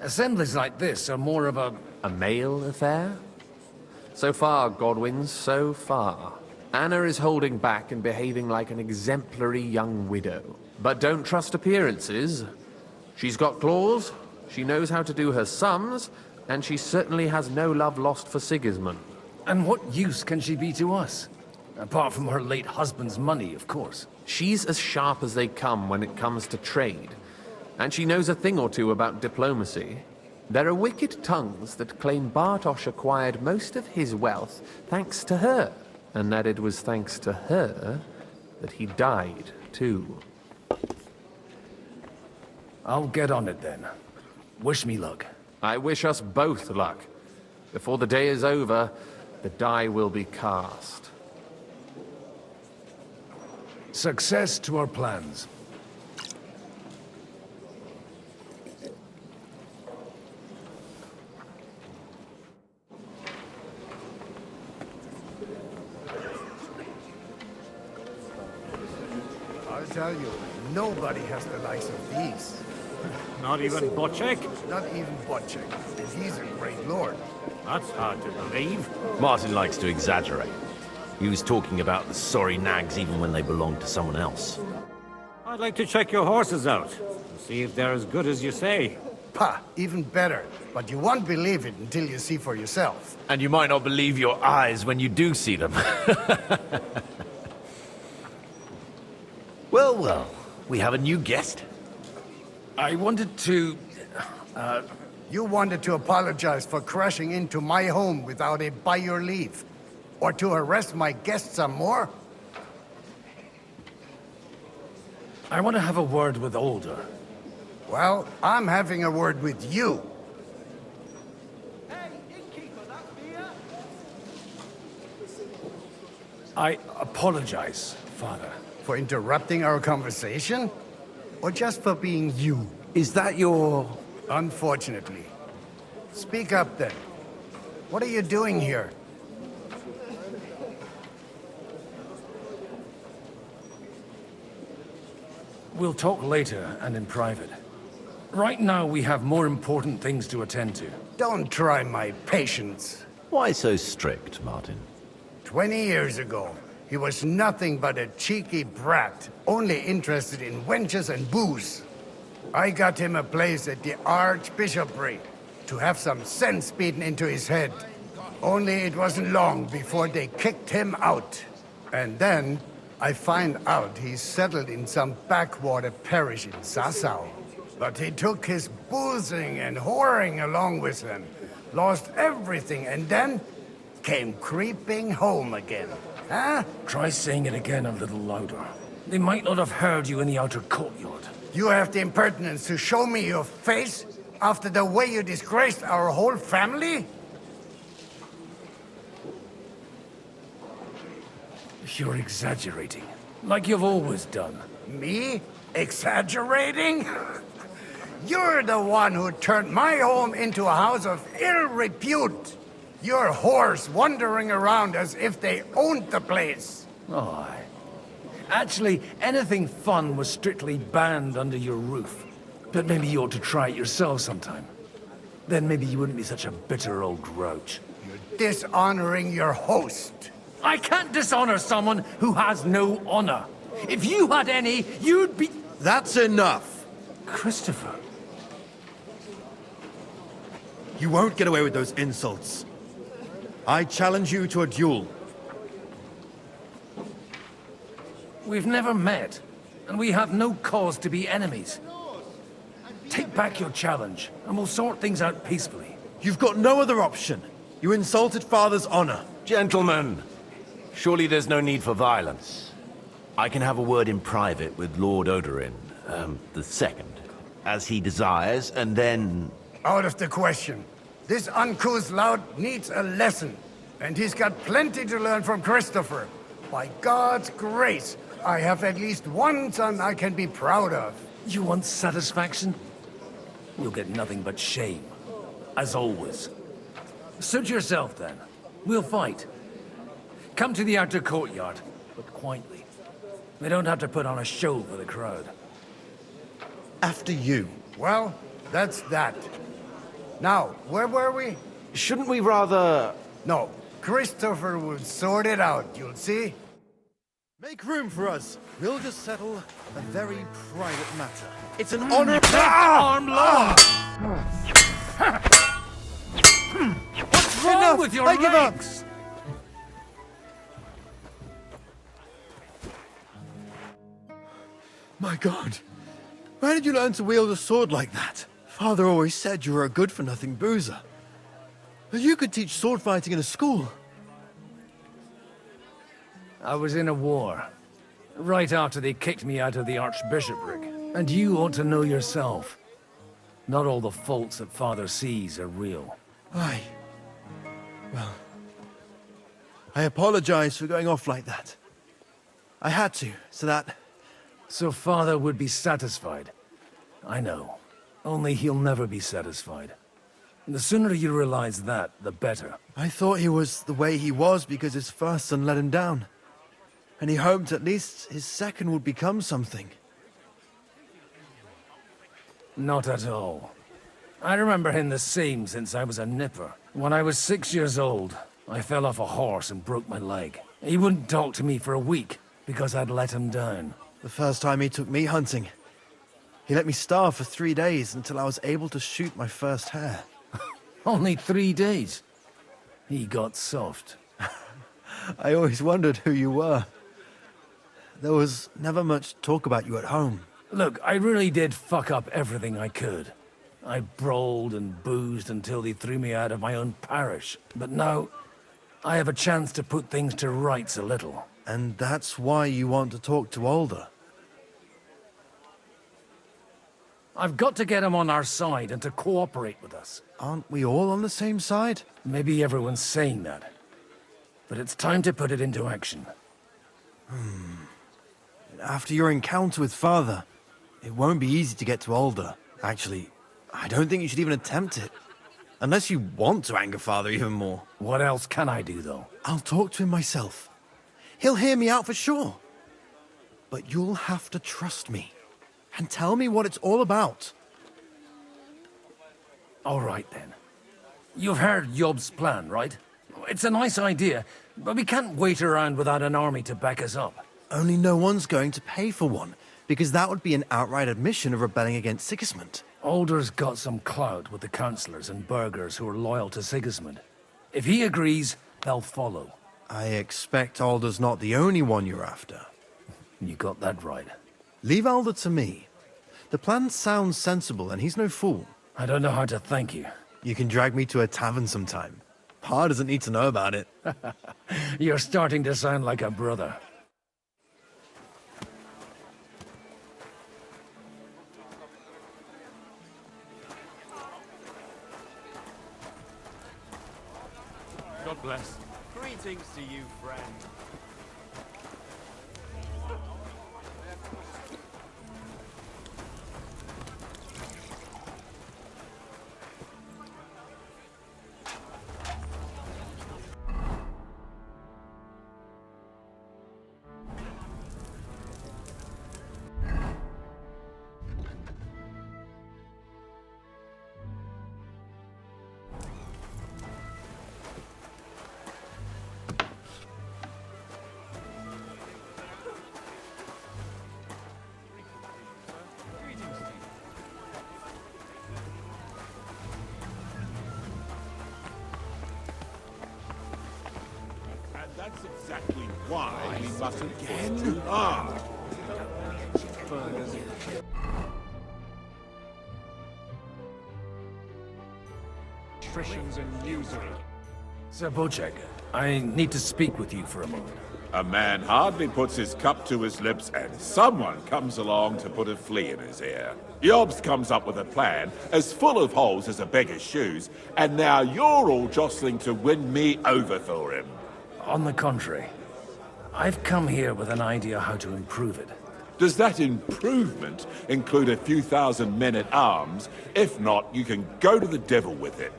Assemblies like this are more of a... A male affair? So far, Godwin, so far. Anna is holding back and behaving like an exemplary young widow. But don't trust appearances. She's got claws, she knows how to do her sums, and she certainly has no love lost for Sigismund. And what use can she be to us? Apart from her late husband's money, of course. She's as sharp as they come when it comes to trade. And she knows a thing or two about diplomacy. There are wicked tongues that claim Bartosz acquired most of his wealth thanks to her. And that it was thanks to her that he died, too. I'll get on it then. Wish me luck. I wish us both luck. Before the day is over, the die will be cast. Success to our plans. I'll tell you, nobody has the likes of these. Not even Bocek? Not even Bocek. And he's a great lord. That's hard to believe. Martin likes to exaggerate. He was talking about the sorry nags even when they belonged to someone else. I'd like to check your horses out, and see if they're as good as you say. Pah, even better. But you won't believe it until you see for yourself. And you might not believe your eyes when you do see them. Well, well, we have a new guest. I wanted to... You wanted to apologize for crashing into my home without a by your leave. Or to arrest my guests some more? I want to have a word with Alder. Well, I'm having a word with you. I apologize, Father. For interrupting our conversation? Or just for being you? Is that your... Unfortunately. Speak up then. What are you doing here? We'll talk later and in private. Right now we have more important things to attend to. Don't try my patience. Why so strict, Martin? 20 years ago, he was nothing but a cheeky brat, only interested in wenches and booze. I got him a place at the Archbishopric to have some sense beaten into his head. Only it wasn't long before they kicked him out. And then I find out he's settled in some backwater parish in Sassau. But he took his boozing and whoring along with him, lost everything, and then came creeping home again. Huh? Try saying it again a little louder. They might not have heard you in the outer courtyard. You have the impertinence to show me your face after the way you disgraced our whole family? You're exaggerating, like you've always done. Me? Exaggerating? You're the one who turned my home into a house of ill repute. Your whores wandering around as if they owned the place. Oh, actually, anything fun was strictly banned under your roof. But maybe you ought to try it yourself sometime. Then maybe you wouldn't be such a bitter old grouch. You're dishonoring your host. I can't dishonor someone who has no honor. If you had any, you'd be... That's enough! Christopher. You won't get away with those insults. I challenge you to a duel. We've never met, and we have no cause to be enemies. Take back your challenge, and we'll sort things out peacefully. You've got no other option. You insulted Father's honor. Gentlemen, surely there's no need for violence. I can have a word in private with Lord Odorin, the second, as he desires, and then... Out of the question. This uncouth lout needs a lesson, and he's got plenty to learn from Christopher. By God's grace, I have at least one son I can be proud of. You want satisfaction? You'll get nothing but shame, as always. Suit yourself, then. We'll fight. Come to the outer courtyard, but quietly. We don't have to put on a show for the crowd. After you. Well, that's that. Now, where were we? Shouldn't we rather... No, Christopher will sort it out, you'll see. Make room for us. We'll just settle a very private matter. It's an honor... Arm law! What's wrong with your legs? I give up. My God. Where did you learn to wield a sword like that? Father always said you were a good-for-nothing boozer. But you could teach sword fighting in a school. I was in a war. Right after they kicked me out of the archbishopric. And you ought to know yourself. Not all the faults that Father sees are real. Aye. Well... I apologize for going off like that. I had to, so that... So Father would be satisfied. I know. Only he'll never be satisfied. The sooner you realize that, the better. I thought he was the way he was because his first son let him down. And he hoped at least his second would become something. Not at all. I remember him the same since I was a nipper. When I was 6 years old, I fell off a horse and broke my leg. He wouldn't talk to me for a week because I'd let him down. The first time he took me hunting, he let me starve for 3 days until I was able to shoot my first hare. Only 3 days? He got soft. I always wondered who you were. There was never much talk about you at home. Look, I really did fuck up everything I could. I brawled and boozed until they threw me out of my own parish. But now, I have a chance to put things to rights a little. And that's why you want to talk to Alder? I've got to get him on our side and to cooperate with us. Aren't we all on the same side? Maybe everyone's saying that. But it's time to put it into action. After your encounter with Father, it won't be easy to get to Alder. Actually, I don't think you should even attempt it. Unless you want to anger Father even more. What else can I do, though? I'll talk to him myself. He'll hear me out for sure. But you'll have to trust me. And tell me what it's all about. All right, then. You've heard Yob's plan, right? It's a nice idea, but we can't wait around without an army to back us up. Only no one's going to pay for one, because that would be an outright admission of rebelling against Sigismund. Alder's got some clout with the councillors and burghers who are loyal to Sigismund. If he agrees, they'll follow. I expect Alder's not the only one you're after. You got that right. Leave Alder to me. The plan sounds sensible, and he's no fool. I don't know how to thank you. You can drag me to a tavern sometime. Pa doesn't need to know about it. You're starting to sound like a brother. God bless. Greetings to you, friend. That's exactly why we mustn't push too hard. Patricians and usury. Sir Bocek, I need to speak with you for a moment. A man hardly puts his cup to his lips and someone comes along to put a flea in his ear. Yobs comes up with a plan as full of holes as a beggar's shoes, and now you're all jostling to win me over for him. On the contrary, I've come here with an idea how to improve it. Does that improvement include a few thousand men-at-arms? If not, you can go to the devil with it.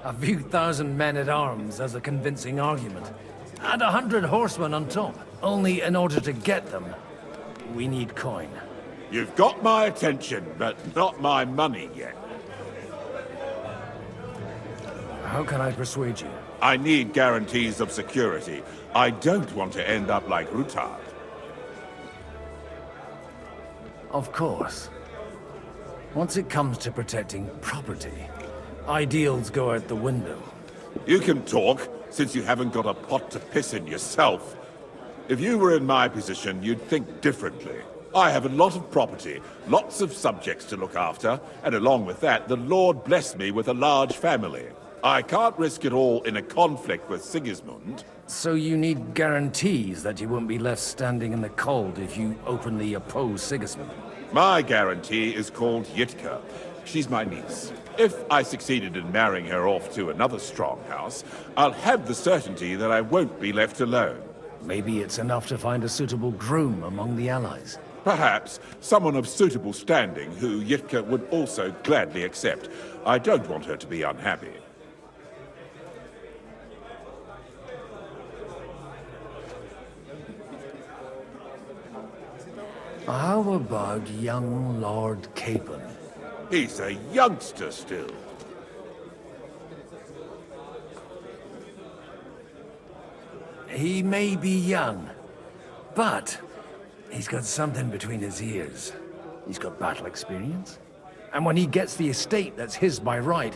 A few thousand men-at-arms as a convincing argument. And 100 horsemen on top. Only in order to get them, we need coin. You've got my attention, but not my money yet. How can I persuade you? I need guarantees of security. I don't want to end up like Rutard. Of course. Once it comes to protecting property, ideals go out the window. You can talk, since you haven't got a pot to piss in yourself. If you were in my position, you'd think differently. I have a lot of property, lots of subjects to look after, and along with that, the Lord blessed me with a large family. I can't risk it all in a conflict with Sigismund. So you need guarantees that you won't be left standing in the cold if you openly oppose Sigismund? My guarantee is called Yitka. She's my niece. If I succeeded in marrying her off to another strong house, I'll have the certainty that I won't be left alone. Maybe it's enough to find a suitable groom among the allies. Perhaps someone of suitable standing who Yitka would also gladly accept. I don't want her to be unhappy. How about young Lord Capon? He's a youngster still. He may be young, but he's got something between his ears. He's got battle experience. And when he gets the estate that's his by right,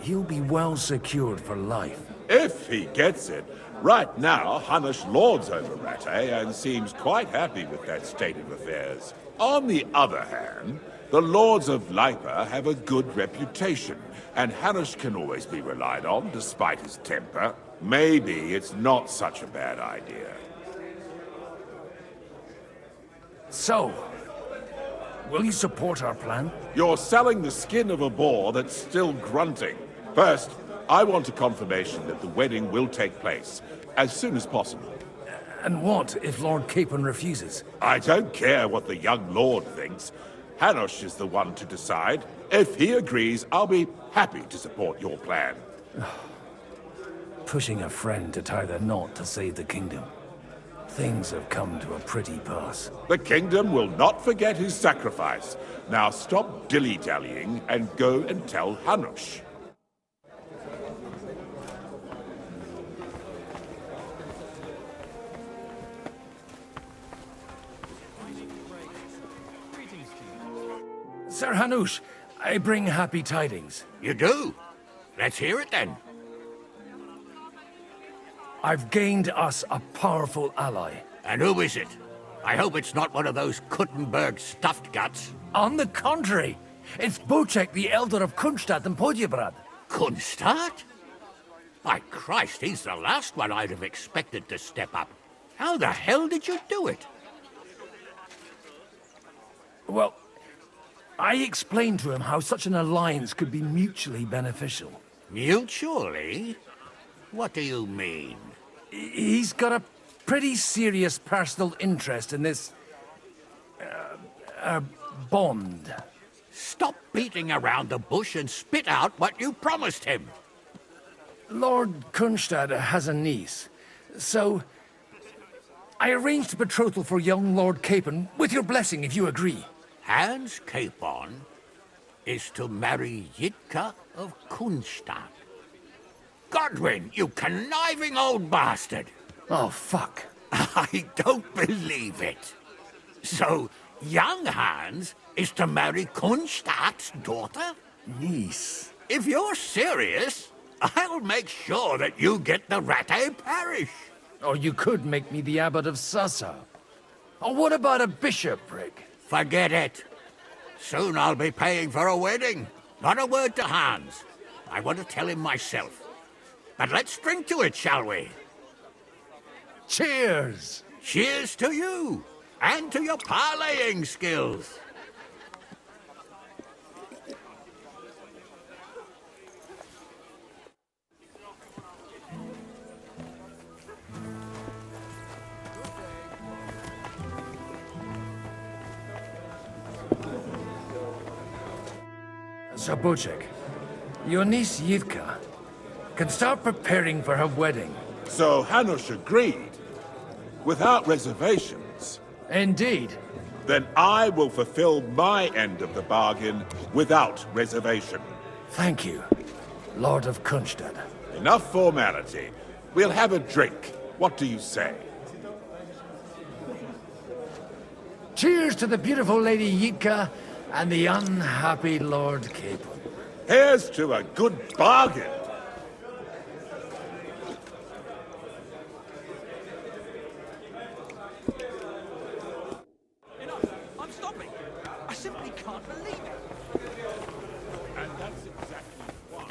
he'll be well secured for life. If he gets it. Right now, Hanush lords over Rattay and seems quite happy with that state of affairs. On the other hand, the lords of Lipa have a good reputation, and Hanush can always be relied on despite his temper. Maybe it's not such a bad idea. So, will you support our plan? You're selling the skin of a boar that's still grunting. First, I want a confirmation that the wedding will take place as soon as possible. And what if Lord Capon refuses? I don't care what the young lord thinks. Hanush is the one to decide. If he agrees, I'll be happy to support your plan. Pushing a friend to tie the knot to save the kingdom. Things have come to a pretty pass. The kingdom will not forget his sacrifice. Now stop dilly-dallying and go and tell Hanush. Sir Hanush, I bring happy tidings. You do? Let's hear it then. I've gained us a powerful ally. And who is it? I hope it's not one of those Kuttenberg stuffed guts. On the contrary, it's Bocek, the elder of Kunstadt and Podjebrad. Kunstadt? By Christ, he's the last one I'd have expected to step up. How the hell did you do it? Well, I explained to him how such an alliance could be mutually beneficial. Mutually? What do you mean? He's got a pretty serious personal interest in this... bond. Stop beating around the bush and spit out what you promised him. Lord Kunstad has a niece, so... I arranged a betrothal for young Lord Capon, with your blessing if you agree. Hans Capon is to marry Yitka of Kunstadt. Godwin, you conniving old bastard! Oh, fuck. I don't believe it. So, young Hans is to marry Kunstadt's daughter? Niece. If you're serious, I'll make sure that you get the Rattay parish. Or you could make me the abbot of Sassa. Or what about a bishopric? Forget it. Soon I'll be paying for a wedding. Not a word to Hans. I want to tell him myself. But let's drink to it, shall we? Cheers! Cheers to you, and to your parleying skills. Zabuchek, your niece Yivka can start preparing for her wedding. So Hanush agreed, without reservations. Indeed. Then I will fulfill my end of the bargain without reservation. Thank you, Lord of Kunstad. Enough formality. We'll have a drink. What do you say? Cheers to the beautiful Lady Yitka and the unhappy Lord Capon. Here's to a good bargain. I'm stopping. I simply can't believe it. And that's exactly why.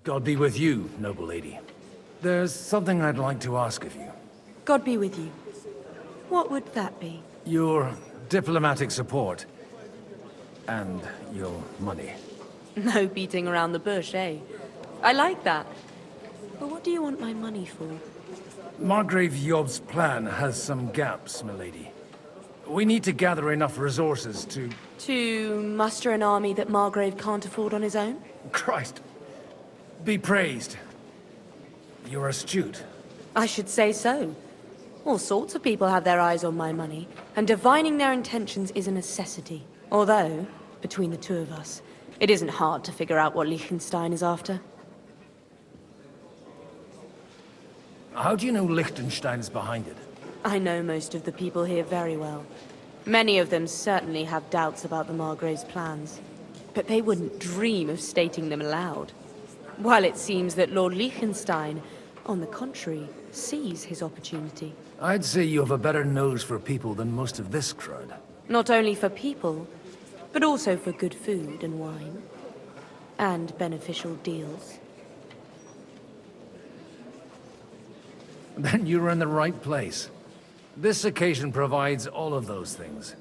God be with you, noble lady. There's something I'd like to ask of you. God be with you. What would that be? Your diplomatic support. And your money. No beating around the bush, eh? I like that. But what do you want my money for? Margrave Yob's plan has some gaps, milady. We need to gather enough resources to... To muster an army that Margrave can't afford on his own? Christ. Be praised. You're astute. I should say so. All sorts of people have their eyes on my money, and divining their intentions is a necessity. Although, between the two of us, it isn't hard to figure out what Liechtenstein is after. How do you know Liechtenstein's behind it? I know most of the people here very well. Many of them certainly have doubts about the Margrave's plans. But they wouldn't dream of stating them aloud. While it seems that Lord Liechtenstein, on the contrary, sees his opportunity. I'd say you have a better nose for people than most of this crowd. Not only for people, but also for good food and wine. And beneficial deals. Then you're in the right place. This occasion provides all of those things.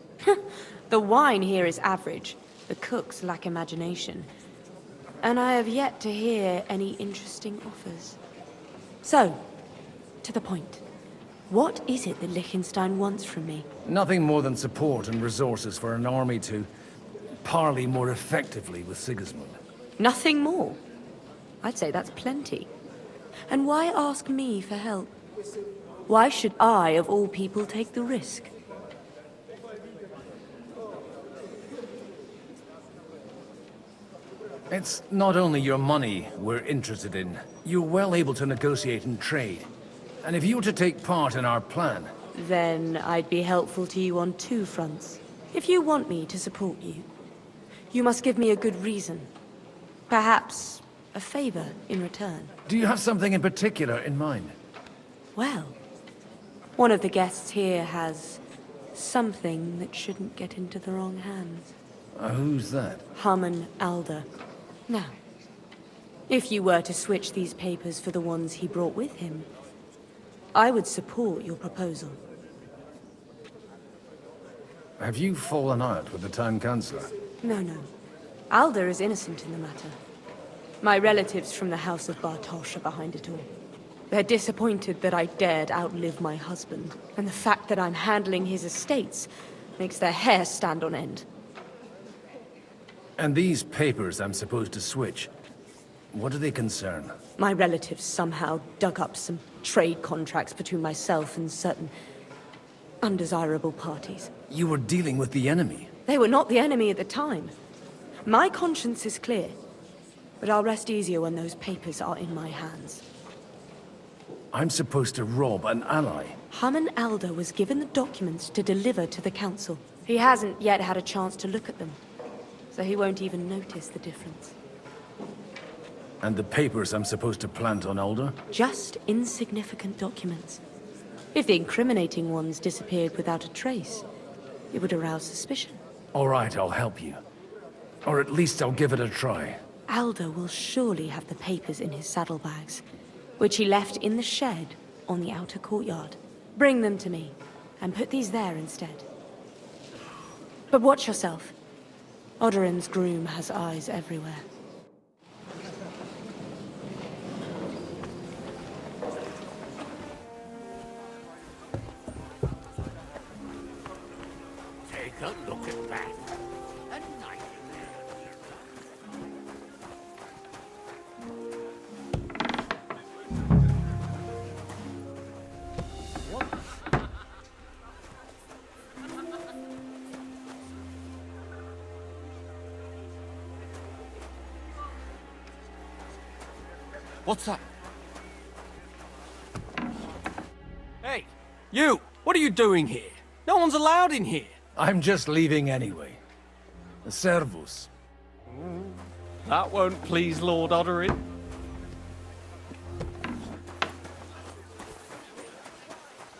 The wine here is average. The cooks lack imagination. And I have yet to hear any interesting offers. So, to the point. What is it that Liechtenstein wants from me? Nothing more than support and resources for an army to parley more effectively with Sigismund. Nothing more? I'd say that's plenty. And why ask me for help? Why should I, of all people, take the risk? It's not only your money we're interested in. You're well able to negotiate and trade. And if you were to take part in our plan... Then I'd be helpful to you on two fronts. If you want me to support you, you must give me a good reason. Perhaps a favor in return. Do you have something in particular in mind? Well, one of the guests here has something that shouldn't get into the wrong hands. Who's that? Harman Alder. Now, if you were to switch these papers for the ones he brought with him, I would support your proposal. Have you fallen out with the town councillor? No, no. Alder is innocent in the matter. My relatives from the House of Bartosz are behind it all. They're disappointed that I dared outlive my husband, and the fact that I'm handling his estates makes their hair stand on end. And these papers I'm supposed to switch, what do they concern? My relatives somehow dug up some trade contracts between myself and certain undesirable parties. You were dealing with the enemy. They were not the enemy at the time. My conscience is clear, but I'll rest easier when those papers are in my hands. I'm supposed to rob an ally. Haman Alder was given the documents to deliver to the council. He hasn't yet had a chance to look at them, so he won't even notice the difference. And the papers I'm supposed to plant on Alder? Just insignificant documents. If the incriminating ones disappeared without a trace, it would arouse suspicion. All right, I'll help you. Or at least I'll give it a try. Alder will surely have the papers in his saddlebags, which he left in the shed on the outer courtyard. Bring them to me, and put these there instead. But watch yourself. Odorin's groom has eyes everywhere. Take a look at that. A knight. What's that? Hey, you! What are you doing here? No one's allowed in here. I'm just leaving anyway. Servus. That won't please Lord Odorin.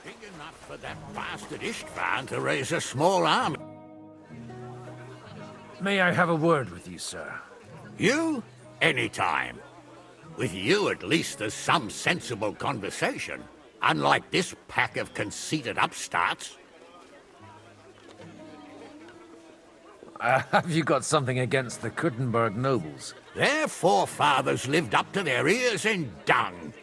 Big enough for that bastard Istvan to raise a small army. May I have a word with you, sir? You? Anytime. With you, at least, there's some sensible conversation. Unlike this pack of conceited upstarts. Have you got something against the Kuttenberg nobles? Their forefathers lived up to their ears in dung.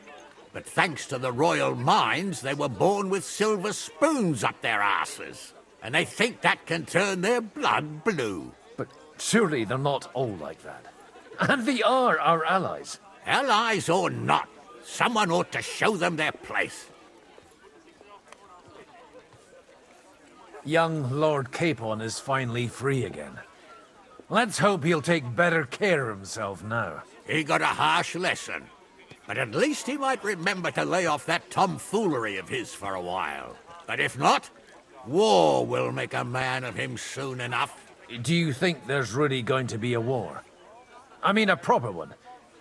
But thanks to the royal mines, they were born with silver spoons up their asses. And they think that can turn their blood blue. But surely they're not all like that. And they are our allies. Allies or not, someone ought to show them their place. Young Lord Capon is finally free again. Let's hope he'll take better care of himself now. He got a harsh lesson. But at least he might remember to lay off that tomfoolery of his for a while. But if not, war will make a man of him soon enough. Do you think there's really going to be a war? I mean a proper one.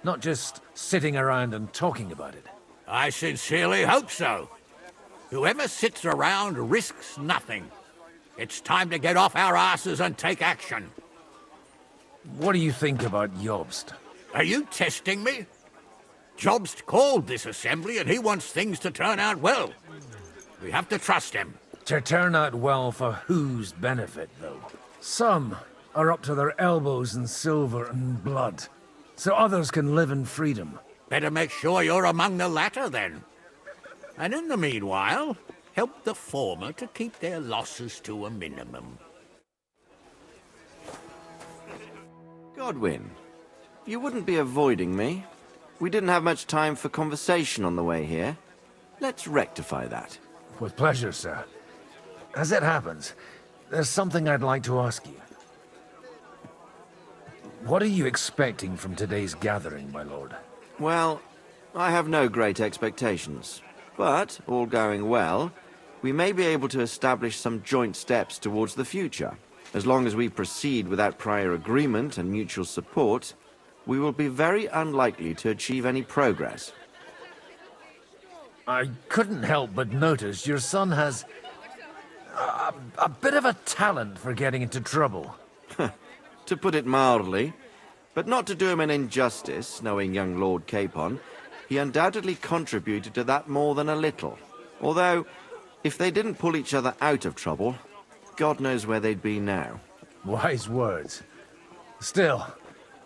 Not just sitting around and talking about it. I sincerely hope so. Whoever sits around risks nothing. It's time to get off our asses and take action. What do you think about Jobst? Are you testing me? Jobst called this assembly and he wants things to turn out well. We have to trust him. To turn out well for whose benefit, though? Some are up to their elbows in silver and blood, so others can live in freedom. Better make sure you're among the latter, then. And in the meanwhile, help the former to keep their losses to a minimum. Godwin, you wouldn't be avoiding me. We didn't have much time for conversation on the way here. Let's rectify that. With pleasure, sir. As it happens, there's something I'd like to ask you. What are you expecting from today's gathering, my lord? Well, I have no great expectations. But, all going well, we may be able to establish some joint steps towards the future. As long as we proceed without prior agreement and mutual support, we will be very unlikely to achieve any progress. I couldn't help but notice your son has a bit of a talent for getting into trouble. To put it mildly, but not to do him an injustice, knowing young Lord Capon, he undoubtedly contributed to that more than a little. Although, if they didn't pull each other out of trouble, God knows where they'd be now. Wise words. Still,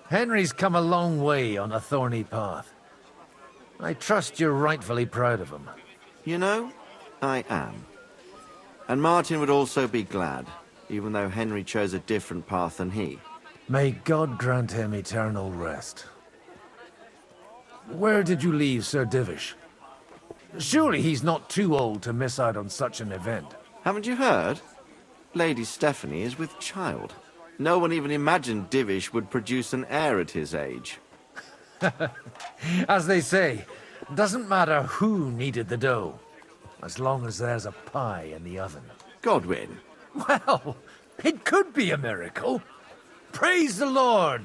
Henry's come a long way on a thorny path. I trust you're rightfully proud of him. You know, I am. And Martin would also be glad, even though Henry chose a different path than he. May God grant him eternal rest. Where did you leave Sir Divish? Surely he's not too old to miss out on such an event. Haven't you heard? Lady Stephanie is with child. No one even imagined Divish would produce an heir at his age. As they say, Doesn't matter who kneaded the dough, as long as there's a pie in the oven. Godwin. Well, it could be a miracle. Praise the Lord!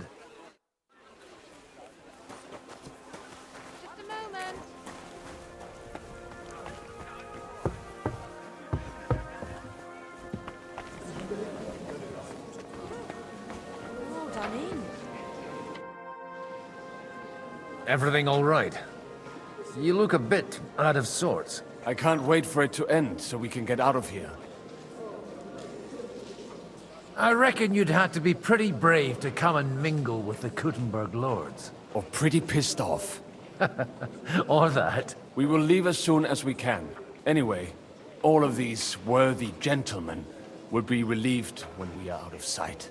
All done in. Everything all right? You look a bit out of sorts. I can't wait for it to end so we can get out of here. I reckon you'd have to be pretty brave to come and mingle with the Kuttenberg lords. Or pretty pissed off. Or that. We will leave as soon as we can. Anyway, all of these worthy gentlemen will be relieved when we are out of sight.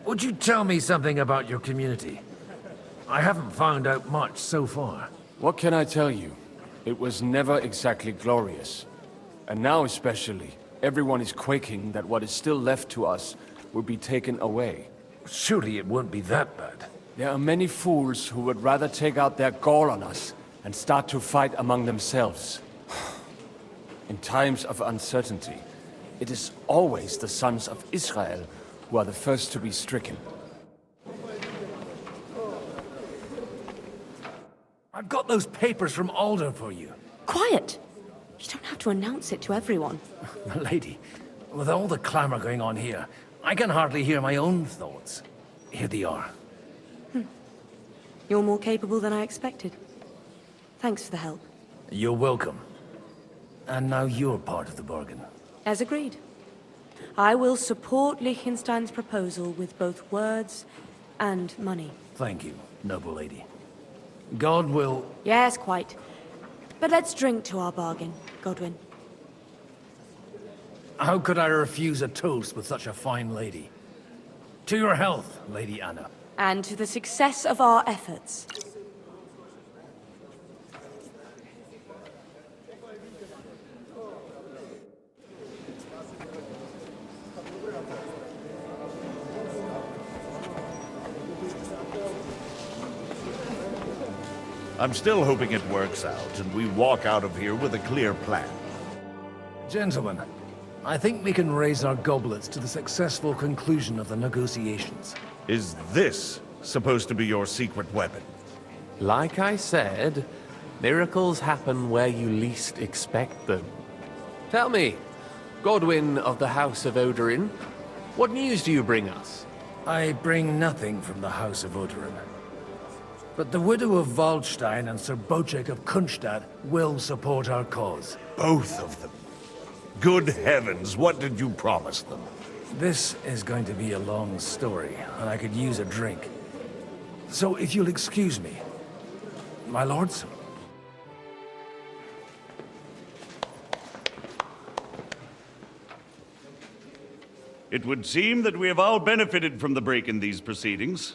Would you tell me something about your community? I haven't found out much so far. What can I tell you? It was never exactly glorious. And now especially, everyone is quaking that what is still left to us will be taken away. Surely it won't be that bad. There are many fools who would rather take out their gall on us and start to fight among themselves. In times of uncertainty, it is always the sons of Israel who are the first to be stricken. I've got those papers from Alder for you. Quiet! You don't have to announce it to everyone. Lady, with all the clamor going on here, I can hardly hear my own thoughts. Here they are. You're more capable than I expected. Thanks for the help. You're welcome. And now you're part of the bargain. As agreed. I will support Liechtenstein's proposal with both words and money. Thank you, noble lady. God will... Yes, quite. But let's drink to our bargain, Godwin. How could I refuse a toast with such a fine lady? To your health, Lady Anna. And to the success of our efforts. I'm still hoping it works out and we walk out of here with a clear plan. Gentlemen, I think we can raise our goblets to the successful conclusion of the negotiations. Is this supposed to be your secret weapon? Like I said, miracles happen where you least expect them. Tell me, Godwin of the House of Odorin, what news do you bring us? I bring nothing from the House of Odorin. But the widow of Waldstein and Sir Bocek of Kunstadt will support our cause. Both of them? Good heavens, what did you promise them? This is going to be a long story, and I could use a drink. So if you'll excuse me, my lords? It would seem that we have all benefited from the break in these proceedings.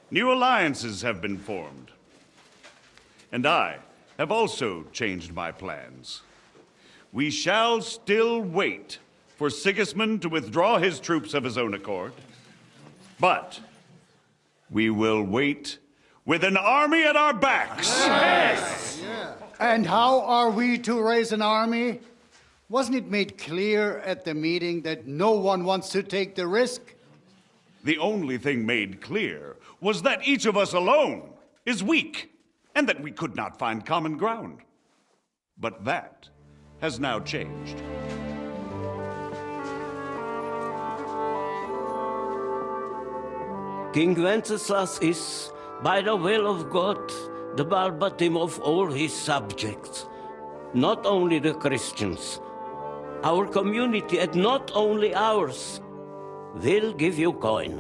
New alliances have been formed. And I have also changed my plans. We shall still wait for Sigismund to withdraw his troops of his own accord. But we will wait with an army at our backs. Yes! And how are we to raise an army? Wasn't it made clear at the meeting that no one wants to take the risk? The only thing made clear was that each of us alone is weak, and that we could not find common ground. But that has now changed. King Wenceslas is, by the will of God, the balbatim of all his subjects. Not only the Christians, our community, and not only ours, will give you coin.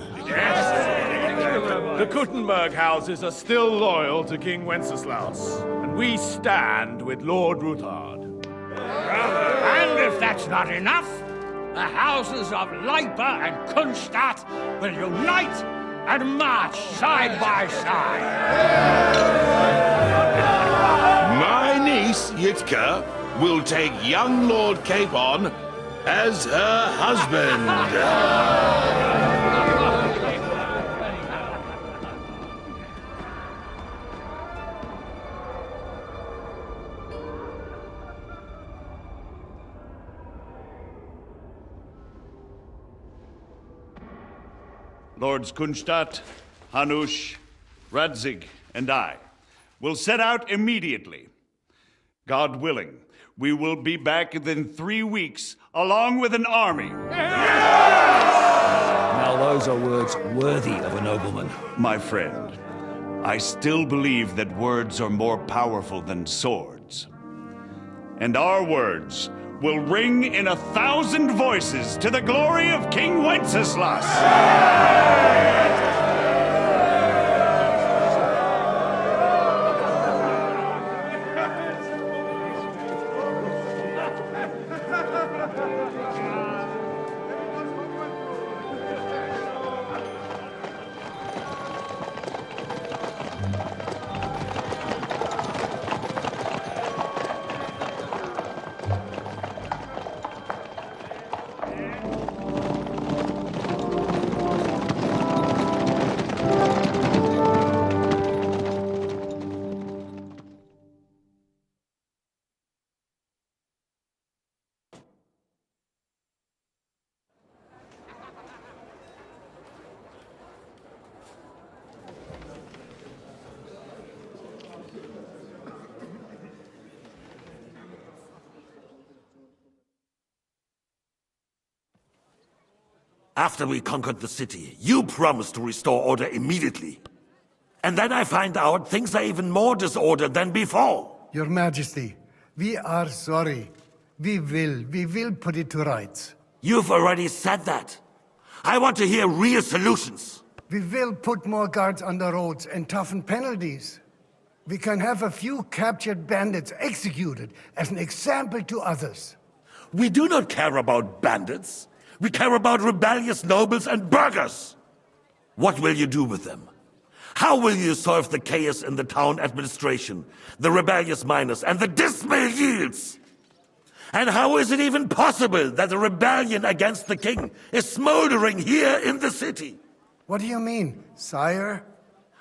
The Kuttenberg houses are still loyal to King Wenceslas, and we stand with Lord Ruthard. And if that's not enough, the houses of Leipa and Kunstadt will unite and march side by side. My niece, Yitka, will take young Lord Capon as her husband. Lords Kunstadt, Hanush, Radzig, and I will set out immediately. God willing, we will be back within 3 weeks, along with an army. Now those are words worthy of a nobleman. My friend, I still believe that words are more powerful than swords. And our words will ring in 1,000 voices to the glory of King Wenceslas! After we conquered the city, you promised to restore order immediately. And then I find out things are even more disordered than before. Your Majesty, we are sorry. We will put it to rights. You've already said that. I want to hear real solutions. We will put more guards on the roads and toughen penalties. We can have a few captured bandits executed as an example to others. We do not care about bandits. We care about rebellious nobles and burghers. What will you do with them? How will you solve the chaos in the town administration, the rebellious miners, and the dismal yields? And how is it even possible that a rebellion against the king is smoldering here in the city? What do you mean, sire?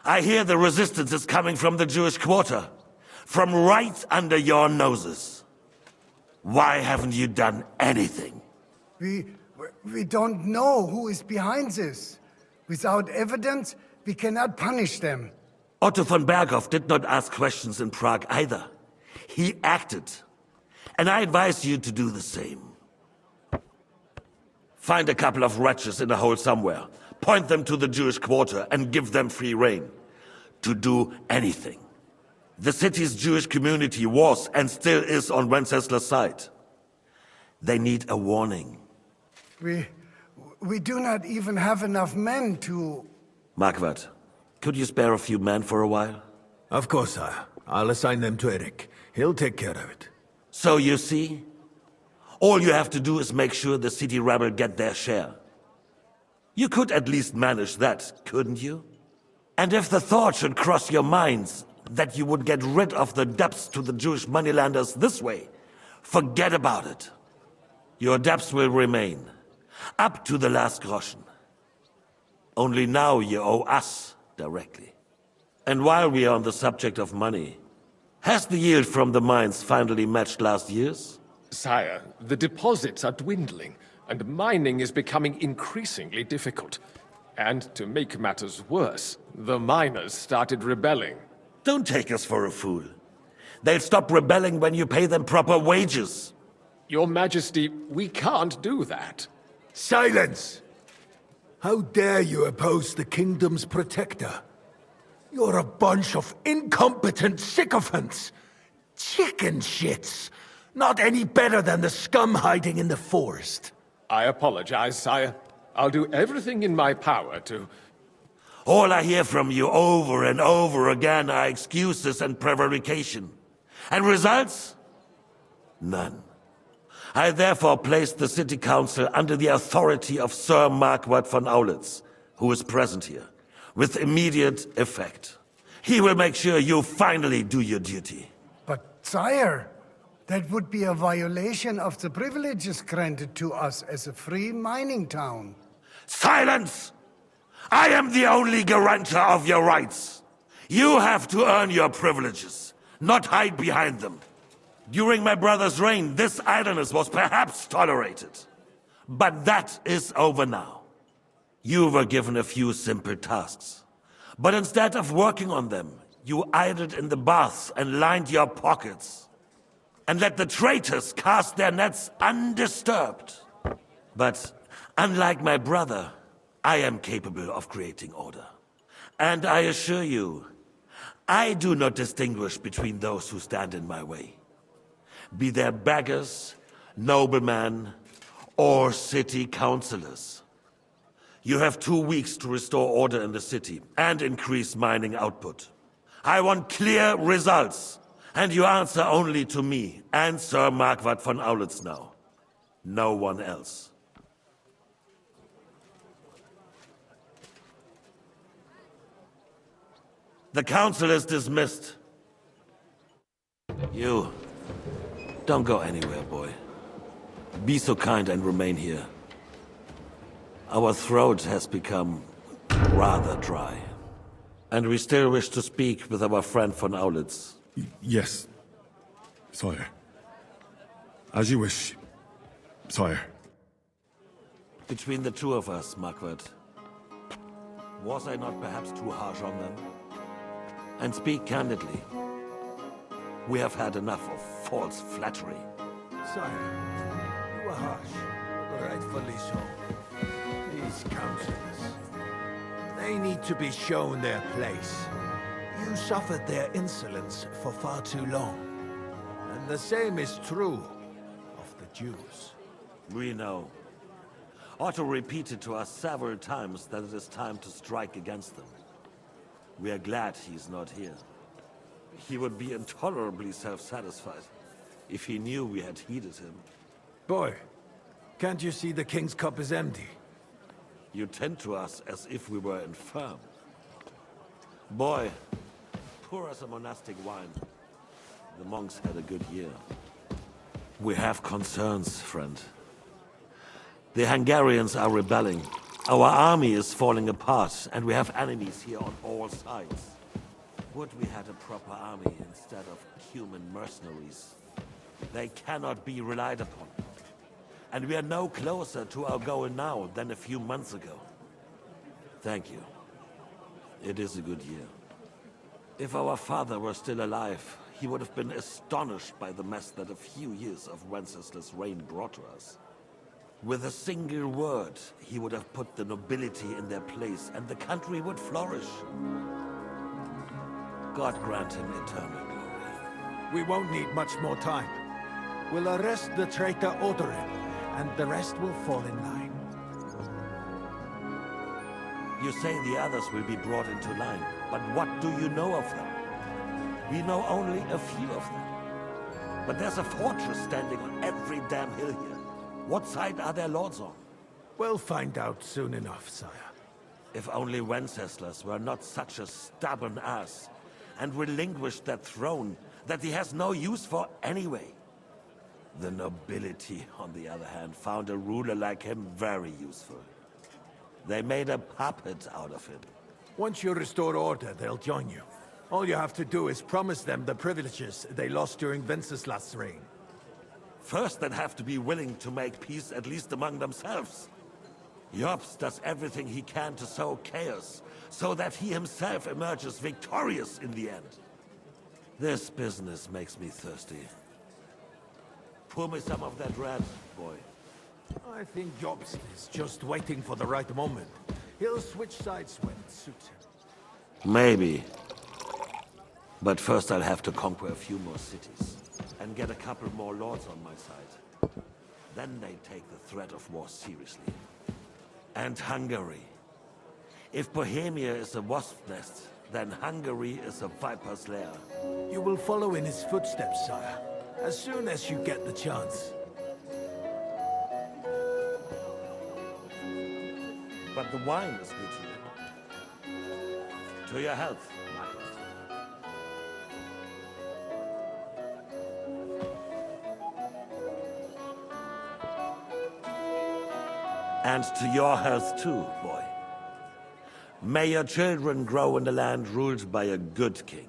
I hear the resistance is coming from the Jewish quarter, from right under your noses. Why haven't you done anything? We don't know who is behind this. Without evidence, we cannot punish them. Otto von Berghoff did not ask questions in Prague either. He acted. And I advise you to do the same. Find a couple of wretches in a hole somewhere, point them to the Jewish quarter, and give them free rein to do anything. The city's Jewish community was and still is on Wenceslas' side. They need a warning. We do not even have enough men to... Marquardt, could you spare a few men for a while? Of course, sire. I'll assign them to Eric. He'll take care of it. So you see, all you have to do is make sure the city rebel get their share. You could at least manage that, couldn't you? And if the thought should cross your minds that you would get rid of the debts to the Jewish moneylenders this way, forget about it. Your debts will remain, up to the last groschen. Only now you owe us directly. And while we are on the subject of money, has the yield from the mines finally matched last year's? Sire, the deposits are dwindling, and mining is becoming increasingly difficult. And to make matters worse, the miners started rebelling. Don't take us for a fool. They'll stop rebelling when you pay them proper wages. Your Majesty, we can't do that. Silence! How dare you oppose the kingdom's protector? You're a bunch of incompetent sycophants! Chicken shits! Not any better than the scum hiding in the forest. I apologize, sire. I'll do everything in my power to... All I hear from you over and over again are excuses and prevarication. And results? None. I therefore placed the city council under the authority of Sir Marquardt von Aulitz, who is present here, with immediate effect. He will make sure you finally do your duty. But, sire, that would be a violation of the privileges granted to us as a free mining town. Silence! I am the only guarantor of your rights. You have to earn your privileges, not hide behind them. During my brother's reign, this idleness was perhaps tolerated. But that is over now. You were given a few simple tasks. But instead of working on them, you idled in the baths and lined your pockets. And let the traitors cast their nets undisturbed. But unlike my brother, I am capable of creating order. And I assure you, I do not distinguish between those who stand in my way. Be they beggars, noblemen, or city councillors. You have 2 weeks to restore order in the city and increase mining output. I want clear results, and you answer only to me and Sir Marquardt von Aulitz now. No one else. The council is dismissed. You, don't go anywhere, boy. Be so kind and remain here. Our throat has become rather dry. And we still wish to speak with our friend von Aulitz. Yes, sire. As you wish, sire. Between the two of us, Marquardt, was I not perhaps too harsh on them? And speak candidly. We have had enough of false flattery. Sire, you are harsh, rightfully so. These councillors, they need to be shown their place. You suffered their insolence for far too long. And the same is true of the Jews. We know. Otto repeated to us several times that it is time to strike against them. We are glad he's not here. He would be intolerably self-satisfied if he knew we had heeded him. Boy, can't you see the king's cup is empty? You tend to us as if we were infirm. Boy, pour us a monastic wine. The monks had a good year. We have concerns, friend. The Hungarians are rebelling. Our army is falling apart, and we have enemies here on all sides. Would we had a proper army instead of human mercenaries? They cannot be relied upon. And we are no closer to our goal now than a few months ago. Thank you. It is a good year. If our father were still alive, he would have been astonished by the mess that a few years of Wenceslaus' reign brought to us. With a single word, he would have put the nobility in their place, and the country would flourish. God grant him eternal glory. We won't need much more time. We'll arrest the traitor Odorin, and the rest will fall in line. You say the others will be brought into line, but what do you know of them? We know only a few of them. But there's a fortress standing on every damn hill here. What side are their lords on? We'll find out soon enough, sire. If only Wenceslas were not such a stubborn ass, and relinquished that throne that he has no use for anyway. The nobility, on the other hand, found a ruler like him very useful. They made a puppet out of him. Once you restore order, they'll join you. All you have to do is promise them the privileges they lost during Wenceslas' reign. First, they'd have to be willing to make peace at least among themselves. Jobst does everything he can to sow chaos, so that he himself emerges victorious in the end. This business makes me thirsty. Pour me some of that red, boy. I think Jobst is just waiting for the right moment. He'll switch sides when it suits him. Maybe. But first I'll have to conquer a few more cities, and get a couple more lords on my side. Then they take the threat of war seriously. And Hungary. If Bohemia is a wasp's nest, then Hungary is a viper's lair. You will follow in his footsteps, sire, as soon as you get the chance. But the wine is good to you. To your health, Michael. And to your health too, boy. May your children grow in a land ruled by a good king.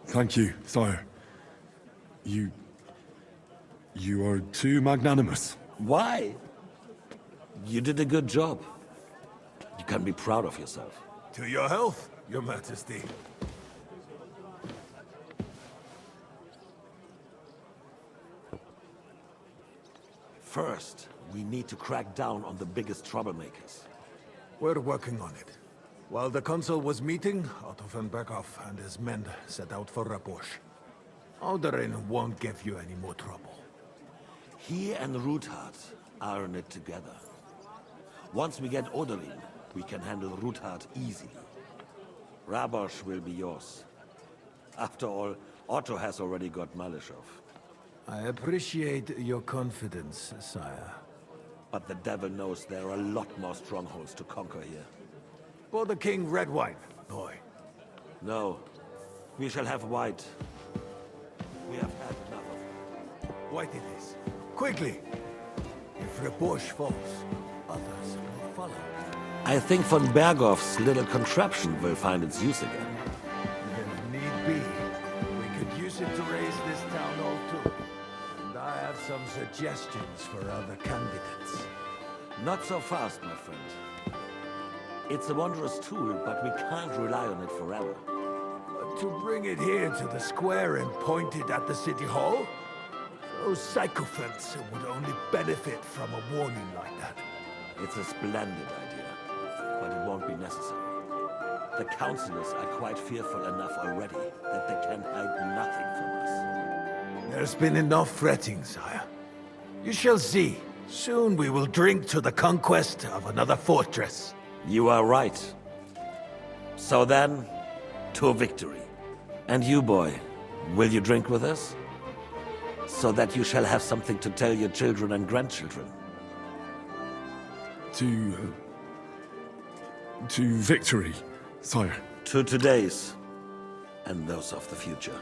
Thank you, sire. You are too magnanimous. Why? You did a good job. You can be proud of yourself. To your health, Your Majesty. First, we need to crack down on the biggest troublemakers. We're working on it. While the council was meeting, Otto von Berghoff and his men set out for Rabosch. Alderin won't give you any more trouble. He and Ruthard are in it together. Once we get Oderin, we can handle Ruthard easily. Rabosch will be yours. After all, Otto has already got Malishov. I appreciate your confidence, sire. But the devil knows there are a lot more strongholds to conquer here. For the king, red wine, boy. No. We shall have white. We have had enough of it. White it is. Quickly! If Rabosch falls, others will follow. I think von Berghoff's little contraption will find its use again. If need be, we could use it to raise this town hall too. And I have some suggestions for other candidates. Not so fast, my friend. It's a wondrous tool, but we can't rely on it forever. But to bring it here to the square and point it at the city hall? Those sycophants would only benefit from a warning like that. It's a splendid idea, but it won't be necessary. The councillors are quite fearful enough already that they can hide nothing from us. There's been enough fretting, sire. You shall see. Soon we will drink to the conquest of another fortress. You are right. So then, to victory. And you, boy, will you drink with us? So that you shall have something to tell your children and grandchildren. To victory, sire. To today's, and those of the future.